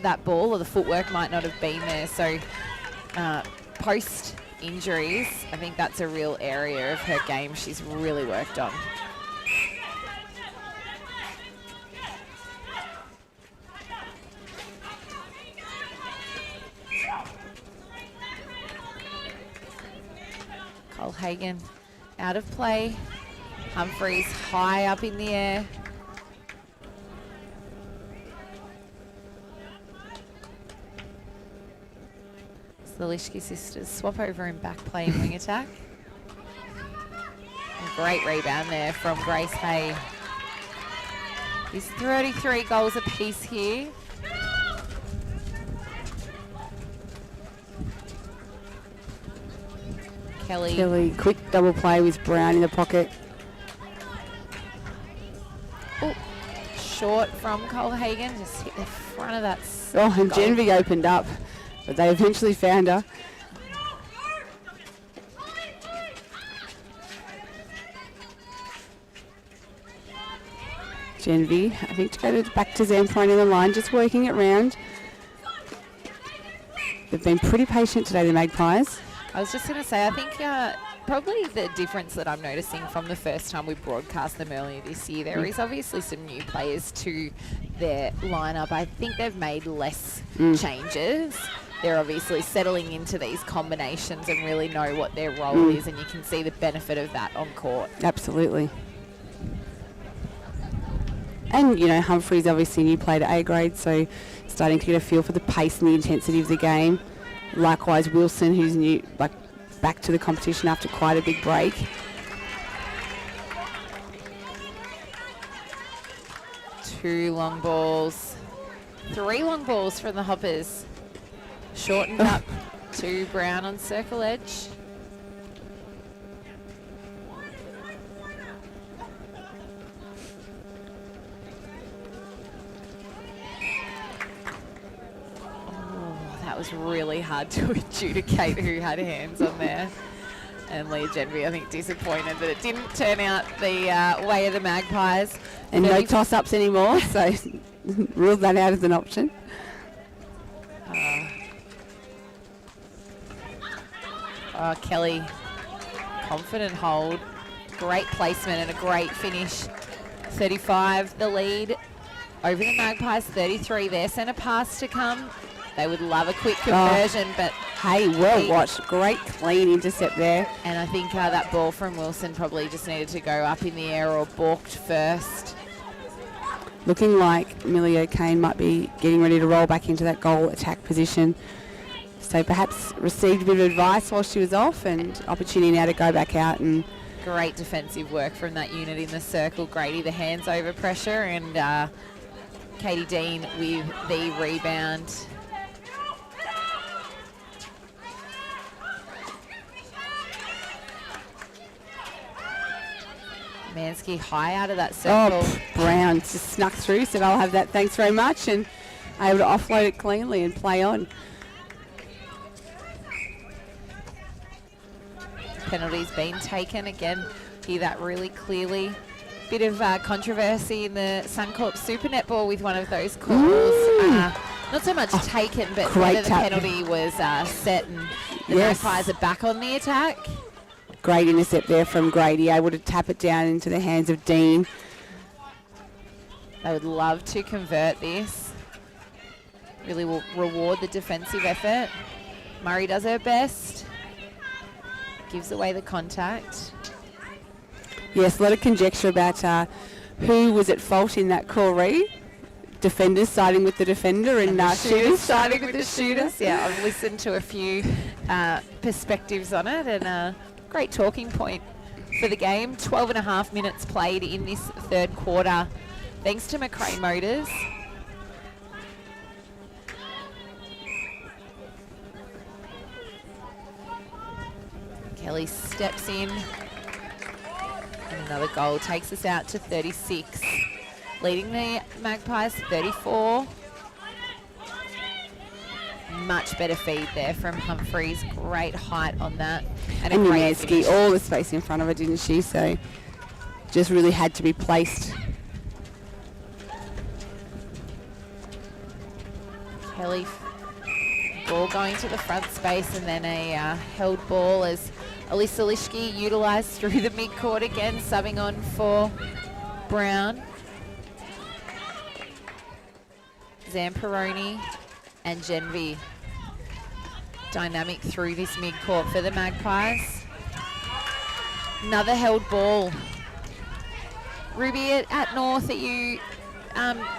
that ball, or the footwork might not have been there. So post injuries, I think that's a real area of her game she's really worked on. Colhagen out of play. Humphreys high up in the air. So the Lischke sisters swap over in back play and wing attack. A great rebound there from Grace Hay. There's 33 goals apiece here. Kelly, quick double play with Brown in the pocket. Oh, short from Colhagen, just hit the front of that. Oh, and Genevieve opened up, but they eventually found her. Genevieve, I think to go back to Zamprone in the line, just working it round. They've been pretty patient today, the Magpies. I was just going to say, I think probably the difference that I'm noticing from the first time we broadcast them earlier this year, there is obviously some new players to their lineup. I think they've made less changes. They're obviously settling into these combinations and really know what their role is, and you can see the benefit of that on court. Absolutely. And, you know, Humphrey's obviously a new player to A grade, so starting to get a feel for the pace and the intensity of the game. Likewise, Wilson, who's new, back to the competition after quite a big break. Two long balls. 3 long balls from the Hoppers. Shortened up to Brown on circle edge. That was really hard to adjudicate who had hands on there. And Leah Genvy, I think, disappointed that it didn't turn out the way of the Magpies. And no toss-ups anymore, so ruled that out as an option. Kelly, confident hold. Great placement and a great finish. 35 the lead over the Magpies. 33 their centre pass to come. They would love a quick conversion, but hey, well watched. Great clean intercept there. And I think that ball from Wilson probably just needed to go up in the air or balked first. Looking like Millie O'Kane might be getting ready to roll back into that goal attack position. So perhaps received a bit of advice while she was off, and opportunity now to go back out. And great defensive work from that unit in the circle. Grady the hands over pressure, and Katie Dean with the rebound. Mansky high out of that circle. Oh, Brown just snuck through, said I'll have that, thanks very much, and able to offload it cleanly and play on. Penalties been taken. Again, hear that really clearly. Bit of controversy in the Suncorp Super Netball with one of those calls. Not so much taken, but whether the penalty was set, and the Magpies are back on the attack. Great intercept there from Grady, able to tap it down into the hands of Dean. They would love to convert this. Really will reward the defensive effort. Murray does her best. Gives away the contact. Yes, a lot of conjecture about who was at fault in that call, Ree. Defenders siding with the defender and shooters siding with the shooters. Yeah, I've listened to a few perspectives on it, and great talking point for the game. 12 and a half minutes played in this third quarter, thanks to McRae Motors. Kelly steps in, and another goal takes us out to 36. Leading the Magpies 34. Much better feed there from Humphreys. Great height on that. And Mansky, all the space in front of her, didn't she? So just really had to be placed. Kelly, ball going to the front space, and then a held ball as Alyssa Lishke utilised through the mid-court again, subbing on for Brown. Zamperoni and Genvy dynamic through this mid-court for the Magpies. Another held ball. Ruby, at North, are you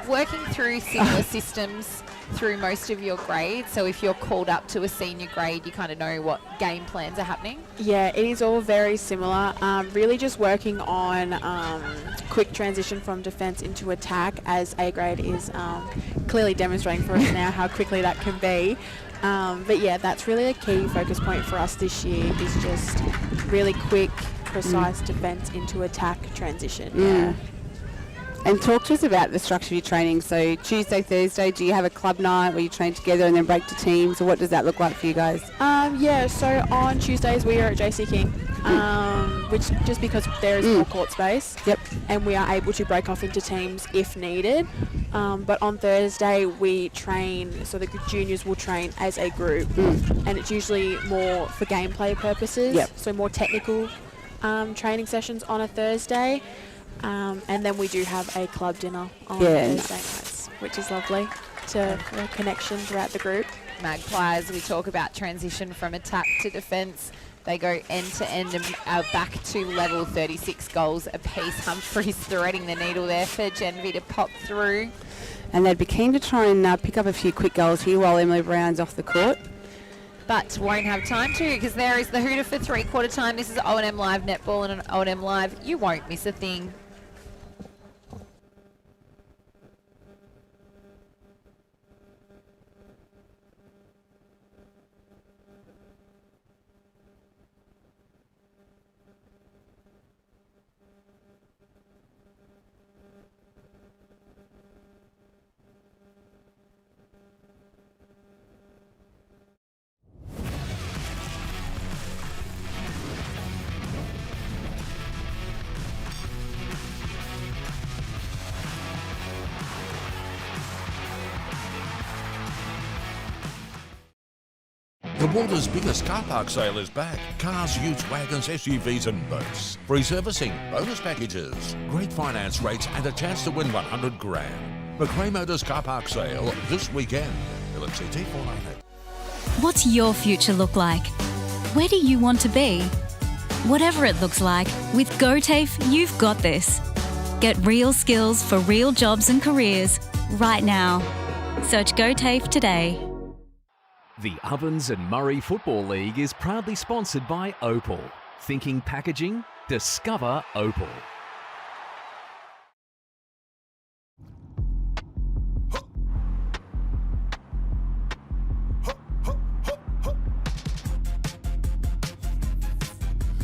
working through similar systems through most of your grades? So if you're called up to a senior grade, you kind of know what game plans are happening? Yeah, it is all very similar. Really just working on quick transition from defence into attack, as A grade is clearly demonstrating for us now how quickly that can be. But yeah, that's really a key focus point for us this year, is just really quick, precise defence into attack transition. Yeah. And talk to us about the structure of your training. So Tuesday, Thursday, do you have a club night where you train together and then break to teams, or what does that look like for you guys? Yeah, so on Tuesdays we are at JC King, which just because there is more court space. Yep. And we are able to break off into teams if needed. But on Thursday we train, so the juniors will train as a group, and it's usually more for gameplay purposes. Yep. So more technical training sessions on a Thursday. And then we do have a club dinner on Thursday nights, which is lovely to a connection throughout the group. Magpies, we talk about transition from attack to defence. They go end to end and back to level, 36 goals apiece. Humphreys threading the needle there for Genvy to pop through. And they'd be keen to try and pick up a few quick goals here while Emily Brown's off the court. But won't have time to, because there is the hooter for three-quarter time. This is O&M Live Netball, and on O&M Live, you won't miss a thing. The water's biggest car park sale is back. Cars, utes, wagons, SUVs and boats. Free servicing, bonus packages, great finance rates and a chance to win 100 grand. McRae Motors car park sale this weekend. LMCT 498. What's your future look like? Where do you want to be? Whatever it looks like, with GoTAFE, you've got this. Get real skills for real jobs and careers right now. Search GoTAFE today. The Ovens and Murray Football League is proudly sponsored by Opal. Thinking packaging? Discover Opal.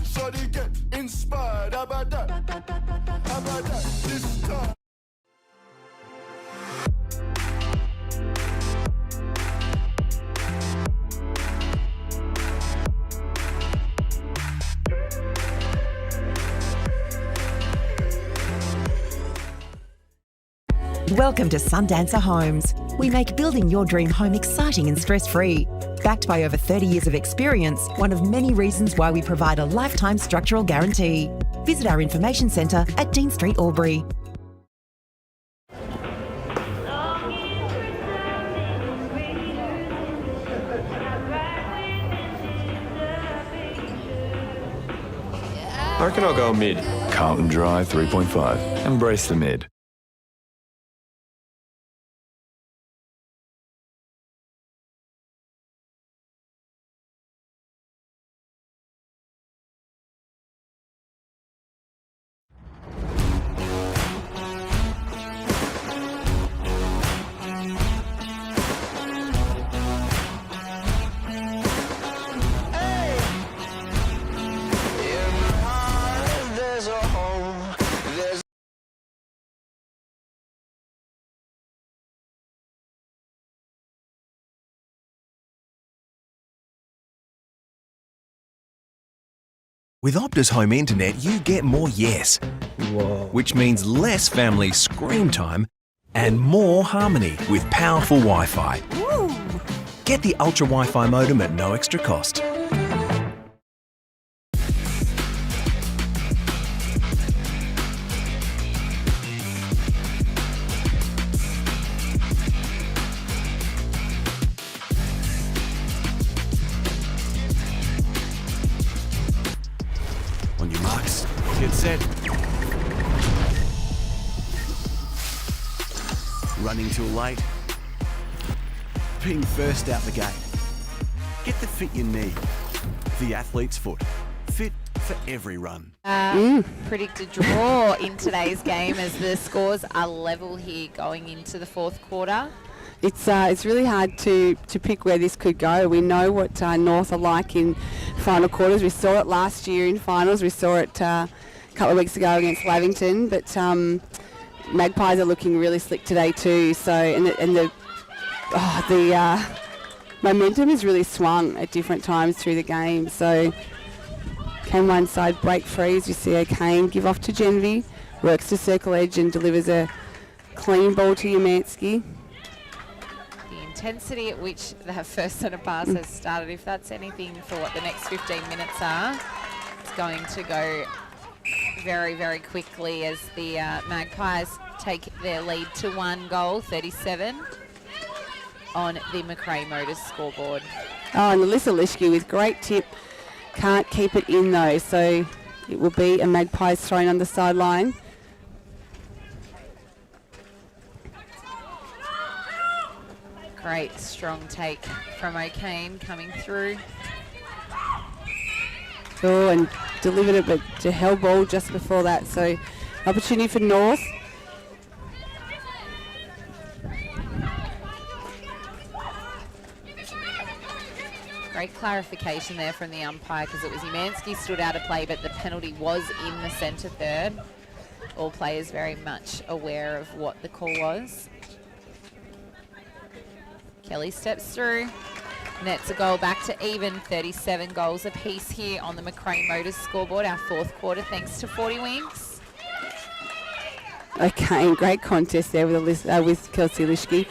So they get inspired. How about that? How about that? This time. Welcome to Sundancer Homes. We make building your dream home exciting and stress-free. Backed by over 30 years of experience, one of many reasons why we provide a lifetime structural guarantee. Visit our information centre at Dean Street, Albury. I reckon I'll go mid. Carlton Drive 3.5. Embrace the mid. With Optus Home Internet, you get more yes. Which means less family screen time and more harmony with powerful Wi-Fi. Get the Ultra Wi-Fi modem at no extra cost. On your marks, get set. Running too late. Being first out the gate. Get the fit you need. The athlete's foot. Fit for every run. Predicted draw in today's game as the scores are level here going into the fourth quarter. It's really hard to pick where this could go. We know what North are like in final quarters. We saw it last year in finals. We saw it a couple of weeks ago against Lavington. But Magpies are looking really slick today too. So the momentum is really swung at different times through the game. So can one side break free as you see O'Kane give off to Genvy, works to circle edge and delivers a clean ball to Umansky. Intensity at which the first centre pass has started, if that's anything for what the next 15 minutes are, it's going to go very, very quickly as the Magpies take their lead to 1 goal, 37 on the McRae Motors scoreboard. Oh, and Alyssa Lishke with great tip, can't keep it in though, so it will be a Magpies thrown on the sideline. Great strong take from O'Kane coming through. Oh, and delivered it, but to hell ball just before that. So opportunity for North. Great clarification there from the umpire because it was Umansky stood out of play, but the penalty was in the centre third. All players very much aware of what the call was. Kelly steps through, nets a goal back to even, 37 goals apiece here on the McRae Motors scoreboard, our fourth quarter, thanks to 40 Winks. Okay, great contest there with Kelsey Lishke.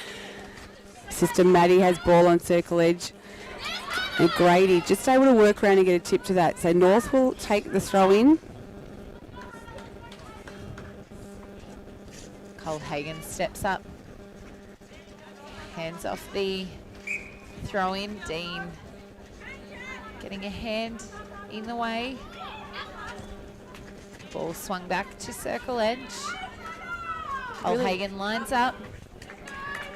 Sister Maddie has ball on circle edge. And Grady just able to work around and get a tip to that. So North will take the throw in. Cole Hagan steps up. Hands off the throw in. Dean getting a hand in the way. Ball swung back to circle edge. Cole Hagan lines up.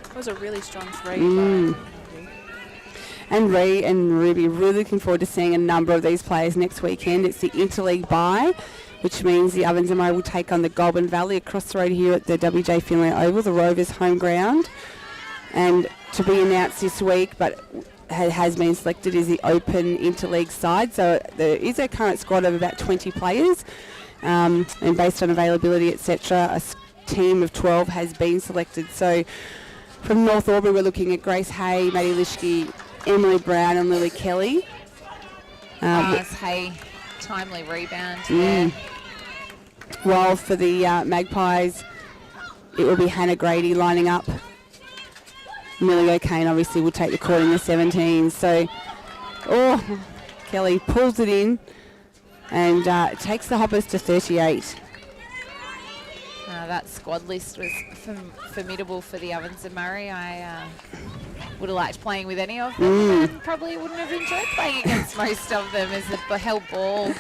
That was a really strong three. And Ree and Ruby really looking forward to seeing a number of these players next weekend. It's the interleague bye, which means the Ovens and Murray will take on the Goulburn Valley across the road here at the WJ Finlay Oval, the Rovers' home ground. And to be announced this week, but has been selected, is the open interleague side. So there is a current squad of about 20 players, and based on availability, etc., a team of 12 has been selected. So from North Albury, we're looking at Grace Hay, Maddie Lischke, Emily Brown and Lily Kelly. Nice Hay, timely rebound there. While for the Magpies, it will be Hannah Grady lining up. Millie O'Kane obviously will take the court in the 17s. So, Kelly pulls it in and takes the Hoppers to 38. That squad list was formidable for the Ovens and Murray. I would have liked playing with any of them and probably wouldn't have enjoyed playing against most of them as the held ball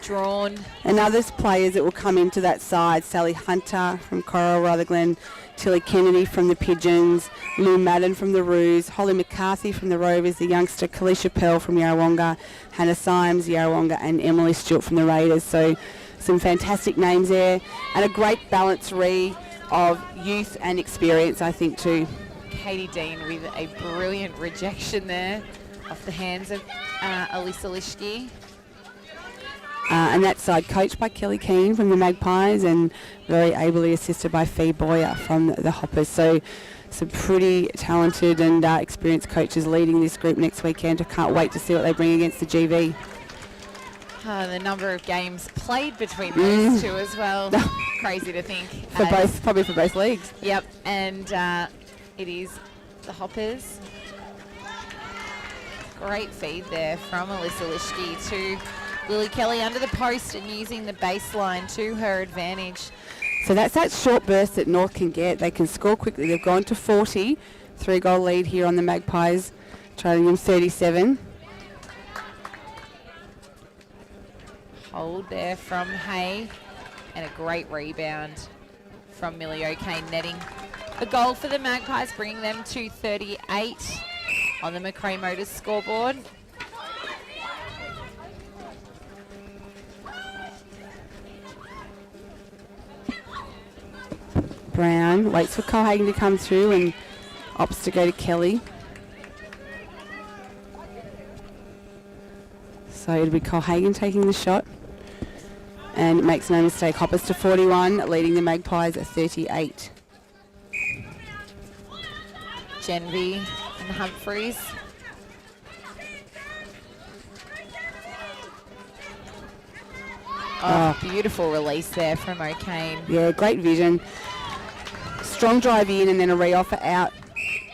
drawn. And other players that will come into that side, Sally Hunter from Coral Rutherglen, Tilly Kennedy from the Pigeons, Lou Madden from the Roos, Holly McCarthy from the Rovers, the youngster Kalisha Pell from Yarrawonga, Hannah Symes, Yarrawonga, and Emily Stewart from the Raiders. So some fantastic names there and a great balance of youth and experience, I think, too. Katie Dean with a brilliant rejection there off the hands of Alyssa Lischke. And that side coached by Kelly Keane from the Magpies and very ably assisted by Fee Boyer from the Hoppers. So some pretty talented and experienced coaches leading this group next weekend. I can't wait to see what they bring against the GV. The number of games played between those two as well. Crazy to think. Probably for both leagues. Yep, and it is the Hoppers. Great feed there from Alyssa Lischke to Lily Kelly under the post and using the baseline to her advantage. So that's that short burst that North can get. They can score quickly. They've gone to 40. 3-goal lead here on the Magpies, trailing them 37. Hold there from Hay and a great rebound from Millie O'Kane netting a goal for the Magpies, bringing them to 38 on the McRae Motors scoreboard. Brown waits for Colhagen to come through and opts to go to Kelly. So it'll be Colhagen taking the shot. And it makes no mistake, Hoppers to 41, leading the Magpies at 38. Genvy and Humphreys. Beautiful release there from O'Kane. Yeah, great vision. Strong drive in and then a re-offer out.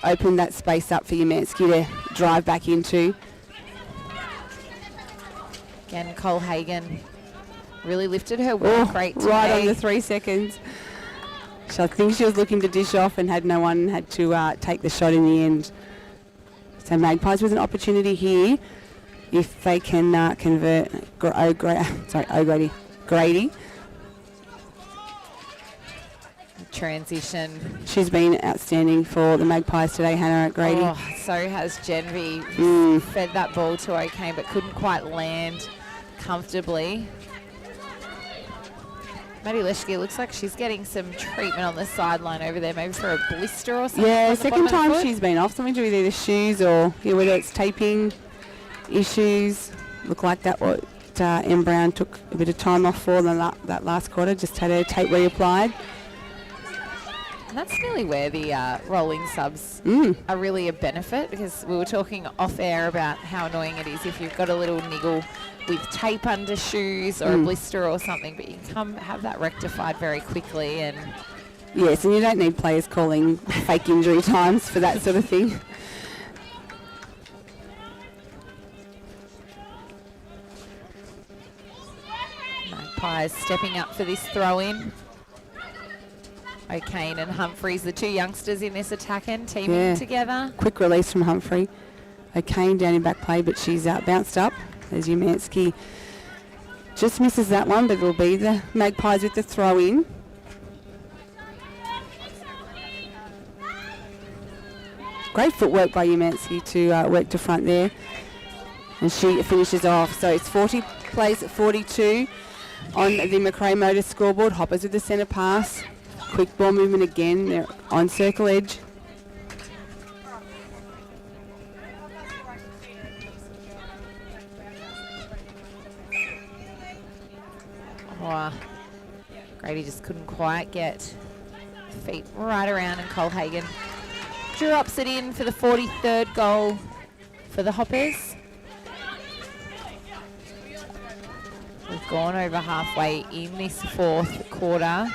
Open that space up for Umansky to drive back into. Again, Colhagen really lifted her work rate today. Right on the 3 seconds. So I think she was looking to dish off and had no one had to take the shot in the end. So Magpies with an opportunity here if they can convert Grady. Transition. She's been outstanding for the Magpies today, Hannah Grady. So has Genvy. Fed that ball to O'Kane but couldn't quite land comfortably. Maddie Lischke looks like she's getting some treatment on the sideline over there, maybe for a blister or something. Yeah, second time she's been off. Something to do with either shoes or whether it's taping issues. Look like that what M. Brown took a bit of time off for that last quarter. Just had her tape reapplied. And that's really where the rolling subs are really a benefit, because we were talking off air about how annoying it is if you've got a little niggle with tape under shoes or a blister or something, but you can come have that rectified very quickly. And yes, and you don't need players calling fake injury times for that sort of thing. Magpies stepping up for this throw-in. O'Kane and Humphreys, the two youngsters in this attack end, teaming together. Quick release from Humphrey. O'Kane down in back play, but she's bounced up as Umansky just misses that one, but it'll be the Magpies with the throw-in. Great footwork by Umansky to work to front there. And she finishes off. So it's 40 plays at 42 on the Macrae Motors scoreboard. Hoppers with the centre pass. Quick ball movement again. They're on circle edge. Oh, Grady just couldn't quite get feet right around, and Colhagen drops it in for the 43rd goal for the Hoppers. We've gone over halfway in this fourth quarter on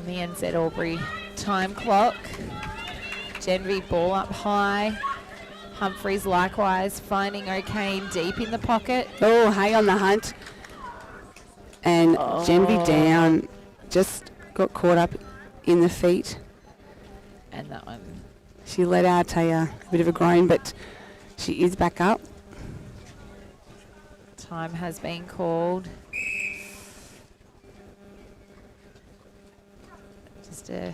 the NZ Albury time clock. Genvi ball up high. Humphreys likewise finding O'Kane deep in the pocket. Oh, Hay on the hunt. And Genvi down. Just got caught up in the feet. And that one. She let out a bit of a groan, but she is back up. Time has been called. Just a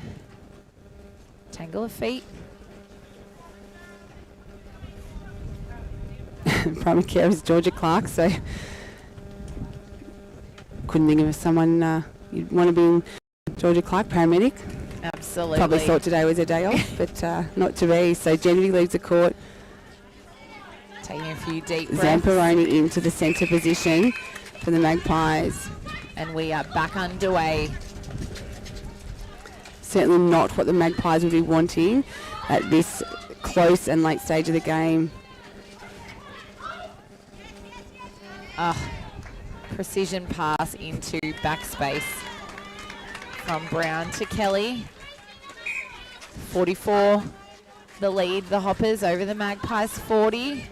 tangle of feet. Primary care is Georgia Clark, so couldn't think of someone you'd want to be in. Georgia Clark, paramedic. Absolutely. Probably thought today was a day off, but not to be. So Genevieve leaves the court. Taking a few deep breaths. Zamperoni into the centre position for the Magpies. And we are back underway. Certainly not what the Magpies would be wanting at this close and late stage of the game. Precision pass into backspace from Brown to Kelly. 44, the lead, the Hoppers over the Magpies 40.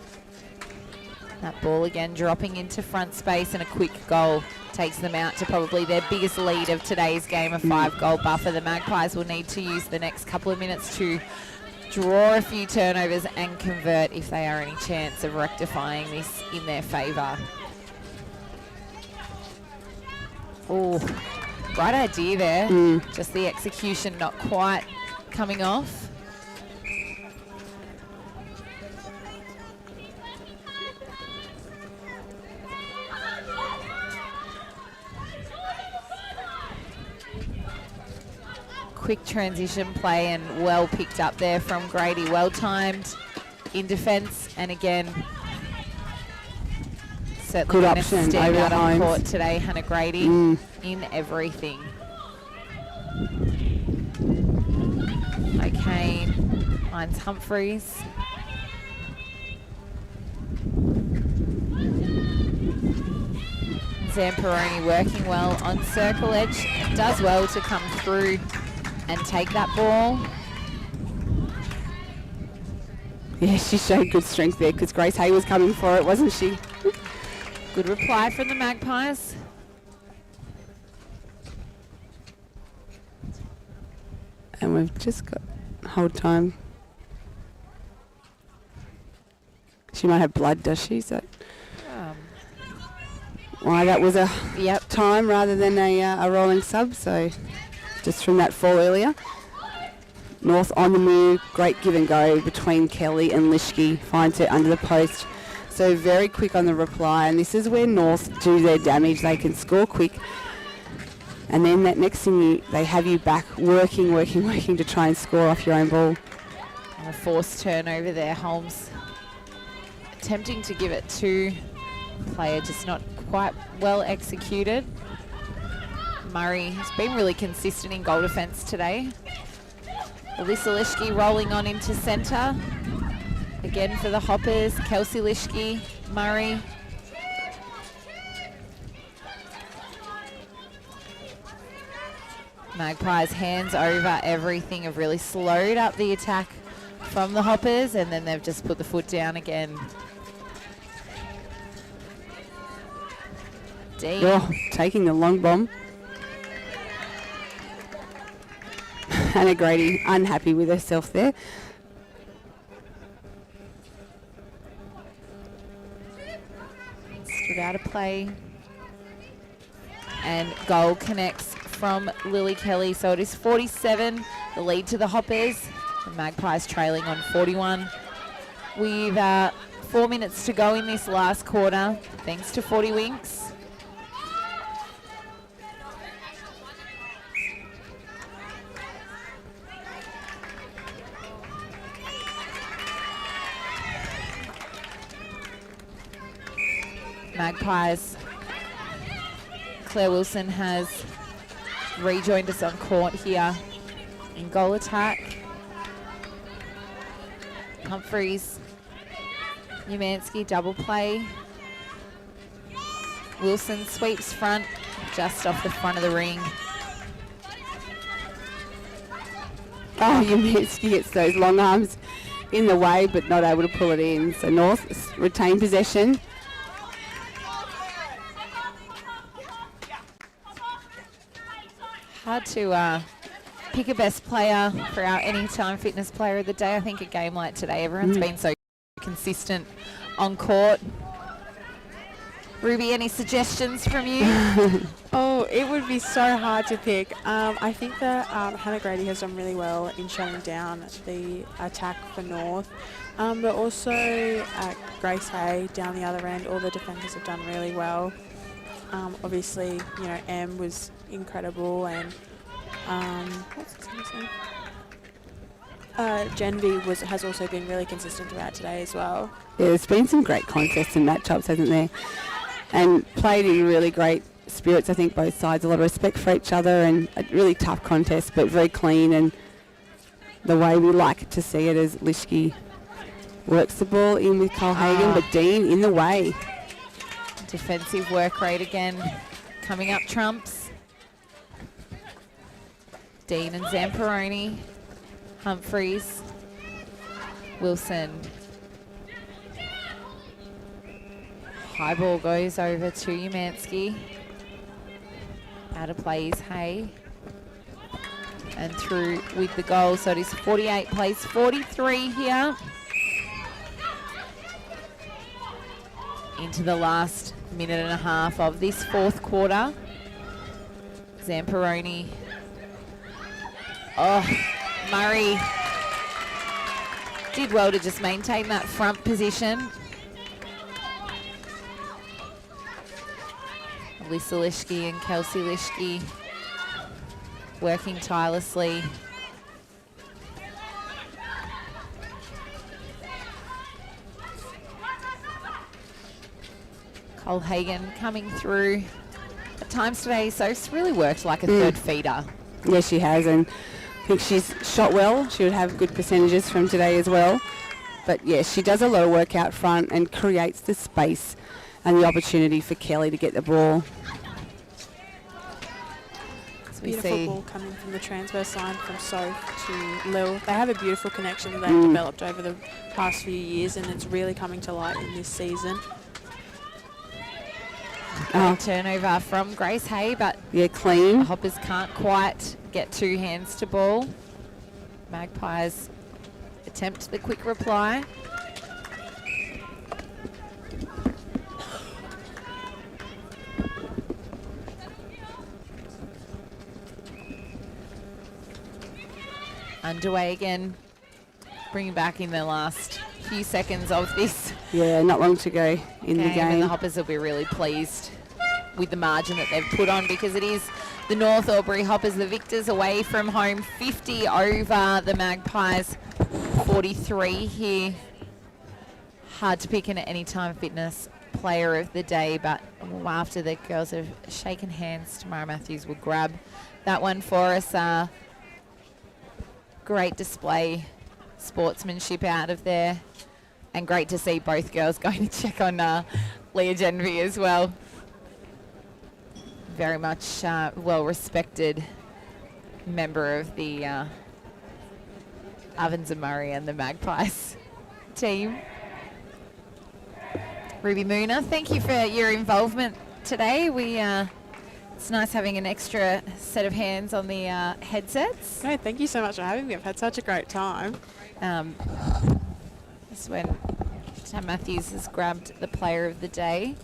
That ball again dropping into front space, and a quick goal takes them out to probably their biggest lead of today's game, a 5-goal buffer. The Magpies will need to use the next couple of minutes to draw a few turnovers and convert if they are any chance of rectifying this in their favour. Oh, right idea there. Just the execution not quite coming off. Quick transition play and well picked up there from Grady. Well timed in defence, and again, certainly good going to option stand over out on Hines. court today, Hannah Grady, in everything. O'Kane finds Humphreys. Zamperoni working well on circle edge. Does well to come through and take that ball. Yeah, she showed good strength there because Grace Hay was coming for it, wasn't she? Good reply from the Magpies. And we've just got hold time. She might have blood, does she? Is that why that was a time rather than a rolling sub? So just from that fall earlier. North on the move, great give and go between Kelly and Lischke. Finds it under the post. So very quick on the reply, and this is where North do their damage. They can score quick, and then that next thing they have you back working to try and score off your own ball. And a forced turnover there. Holmes attempting to give it to player, just not quite well executed. Murray has been really consistent in goal defence today. Alyssa Lischke rolling on into centre. Again for the Hoppers, Kelsey Lischke, Murray. Magpies hands over everything, have really slowed up the attack from the Hoppers, and then they've just put the foot down again. Dean. Oh, taking the long bomb. Hannah Grady unhappy with herself there. Stood out of play. And goal connects from Lily Kelly. So it is 47, the lead to the Hoppers. The Magpies trailing on 41. With 4 minutes to go in this last quarter, thanks to 40 Winks. Magpies. Claire Wilson has rejoined us on court here in goal attack. Humphreys, Umansky double play. Wilson sweeps front, just off the front of the ring. Oh, Umansky gets those long arms in the way, but not able to pull it in. So North retain possession. Hard to pick a best player for our Anytime Fitness Player of the Day. I think a game like today, everyone's been so consistent on court. Ruby, any suggestions from you? Oh, it would be so hard to pick. I think that Hannah Grady has done really well in shutting down the attack for North. But also Grace Hay down the other end, all the defenders have done really well. Obviously, you know, Em was incredible, and what's his name? Genvi has also been really consistent throughout today as well. Yeah, there's been some great contests and matchups, hasn't there? And played in really great spirits, I think, both sides. A lot of respect for each other, and a really tough contest, but very clean, and the way we like to see it as Lischke works the ball in with Cole Hagan, but Dean in the way. Defensive work rate again coming up trumps. Dean and Zamperoni. Humphreys. Wilson. High ball goes over to Umansky. Out of play is Hay. And through with the goal, so it is 48 plays 43 here. Into the last minute and a half of this fourth quarter. Zamperoni. Oh, Murray did well to just maintain that front position. Alyssa Lischke and Kelsey Lischke working tirelessly. Cole Hagan coming through at times today, so it's really worked like a third feeder. Yeah, she has, and I think she's shot well. She would have good percentages from today as well. But yeah, she does a lot of work out front and creates the space and the opportunity for Kelly to get the ball. So Beautiful ball coming from the transverse line from Soph to Lil. They have a beautiful connection that they've developed over the past few years, and it's really coming to light in this season. Turnover from Grace Hay, but yeah, clean. The Hoppers can't quite get two hands to ball. Magpies attempt the quick reply. Underway again, bringing back in the last few seconds of this. Yeah, not long to go in the game. And the Hoppers will be really pleased with the margin that they've put on, because it is the North Albury Hoppers, the victors, away from home, 50 over the Magpies, 43 here. Hard to pick an Anytime Fitness Player of the Day, but after the girls have shaken hands, Tamara Matthews will grab that one for us. Great display, sportsmanship out of there, and great to see both girls going to check on Leah Genvy as well. Very much well-respected member of the Ovens and Murray and the Magpies team. Ruby Mooner, thank you for your involvement today. It's nice having an extra set of hands on the headsets. No, thank you so much for having me. I've had such a great time. This is when Tam Matthews has grabbed the player of the day.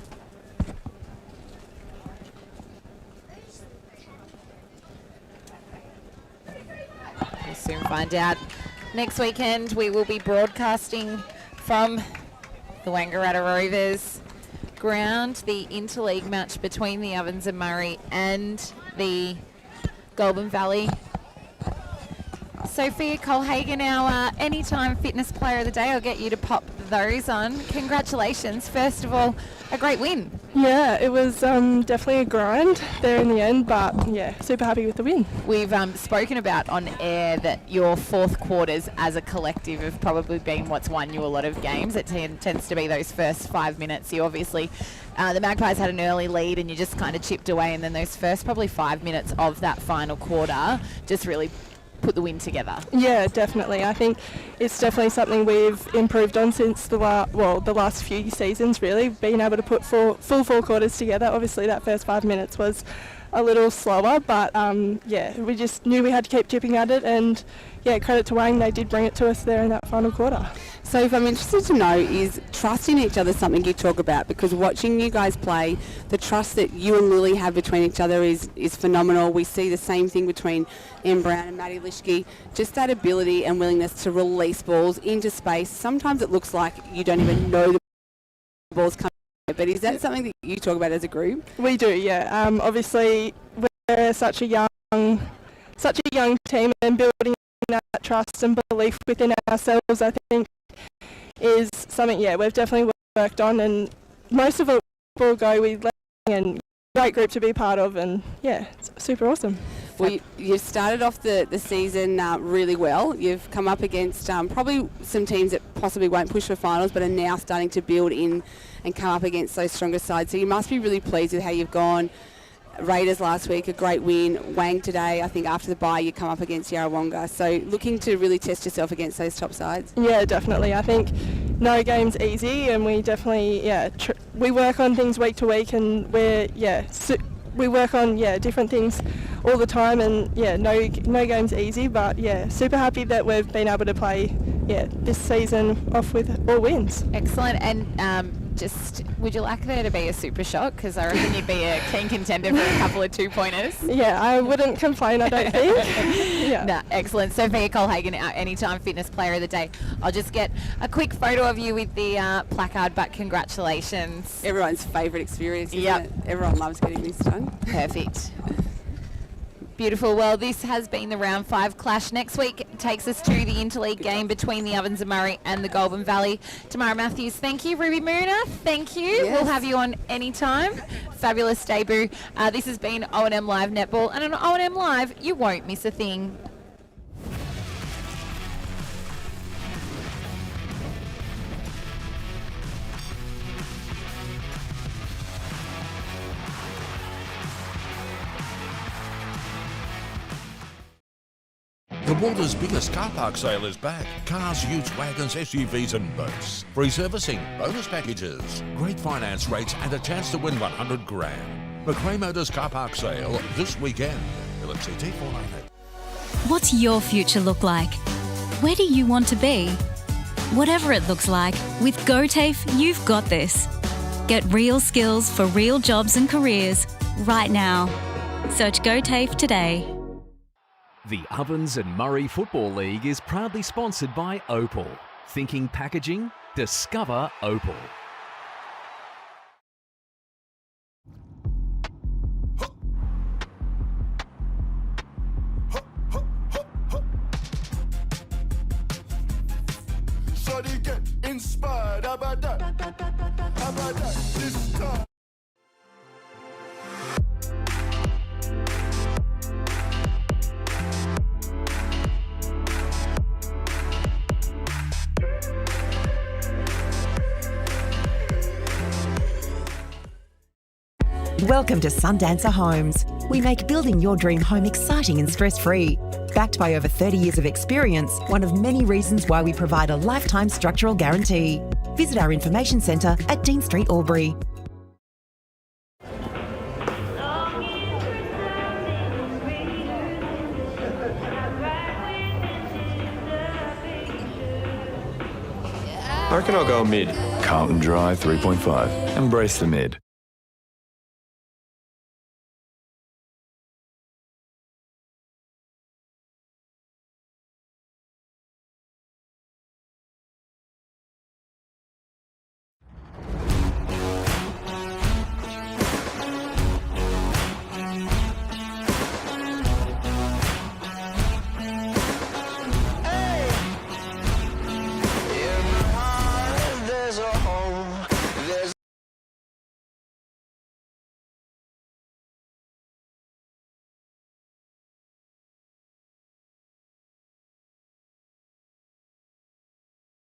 We'll soon find out. Next weekend we will be broadcasting from the Wangaratta Rovers ground the interleague match between the Ovens and Murray and the Goulburn Valley. Sophia Colhagen, our Anytime Fitness Player of the Day. I'll get you to pop those on. Congratulations. First of all, a great win. Yeah, it was definitely a grind there in the end, but yeah, super happy with the win. We've spoken about on air that your fourth quarters as a collective have probably been what's won you a lot of games. It tends to be those first 5 minutes. You obviously, the Magpies had an early lead and you just kind of chipped away, and then those first probably 5 minutes of that final quarter just really put the win together. Yeah, definitely. I think it's definitely something we've improved on since the last few seasons, really, being able to put full 4 quarters together. Obviously that first 5 minutes was a little slower, but yeah, we just knew we had to keep chipping at it, and yeah, credit to Wang, they did bring it to us there in that final quarter. So if I'm interested to know, is trust in each other something you talk about? Because watching you guys play, the trust that you and Lily have between each other is phenomenal. We see the same thing between Em Brown and Maddie Lischke. Just that ability and willingness to release balls into space. Sometimes it looks like you don't even know the ball's coming. But is that something that you talk about as a group? We do, yeah. Obviously, we're such a young team, and building that trust and belief within ourselves, I think, is something, yeah, we've definitely worked on, and most of it will go with Leslie, and great group to be part of, and yeah, it's super awesome. Well, you've started off the season really well. You've come up against probably some teams that possibly won't push for finals, but are now starting to build in and come up against those stronger sides. So you must be really pleased with how you've gone. Raiders last week, a great win. Wang today, I think after the bye you come up against Yarrawonga. So looking to really test yourself against those top sides. Yeah, definitely. I think no game's easy, and we definitely, we work on things week to week, and we work on different things all the time, and no game's easy, but super happy that we've been able to play this season off with all wins. Excellent. And just, would you like there to be a super shot? Because I reckon you'd be a keen contender for a couple of 2-pointers. Yeah, I wouldn't complain, I don't think. No, excellent. Sophia Colhagen, our Anytime Fitness Player of the Day. I'll just get a quick photo of you with the placard, but congratulations. Everyone's favourite experience, isn't it? Everyone loves getting this done. Perfect. Beautiful. Well, this has been the Round 5 clash. Next week takes us to the interleague game between the Ovens and Murray and the Goulburn Valley. Tamara Matthews, thank you. Ruby Mooner, thank you. Yes. We'll have you on anytime. Fabulous debut. This has been O&M Live Netball, and on O&M Live, you won't miss a thing. The water's biggest car park sale is back. Cars, utes, wagons, SUVs and boats. Free servicing, bonus packages, great finance rates and a chance to win 100 grand. McRae Motors car park sale this weekend. LMCT 498. What's your future look like? Where do you want to be? Whatever it looks like, with GoTAFE, you've got this. Get real skills for real jobs and careers right now. Search GoTAFE today. The Ovens and Murray Football League is proudly sponsored by Opal. Thinking packaging? Discover Opal. Shawty get inspired, how about that? How about that? This time. Welcome to Sundancer Homes. We make building your dream home exciting and stress-free. Backed by over 30 years of experience, one of many reasons why we provide a lifetime structural guarantee. Visit our information centre at Dean Street, Albury. I reckon I'll go mid. Carlton Dry 3.5. Embrace the mid.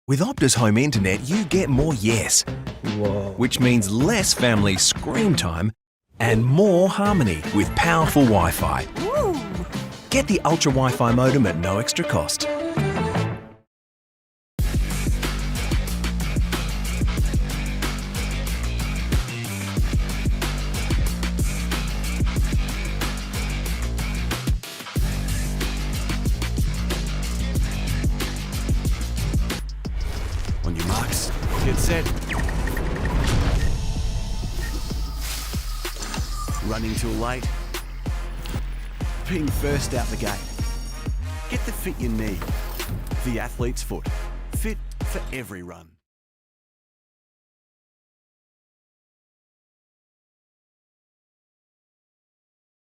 With Optus Home Internet, you get more yes. Which means less family screen time and more harmony with powerful Wi-Fi. Get the Ultra Wi-Fi modem at no extra cost. On your marks, get set. Running too late. Being first out the gate. Get the fit you need. The athlete's foot. Fit for every run.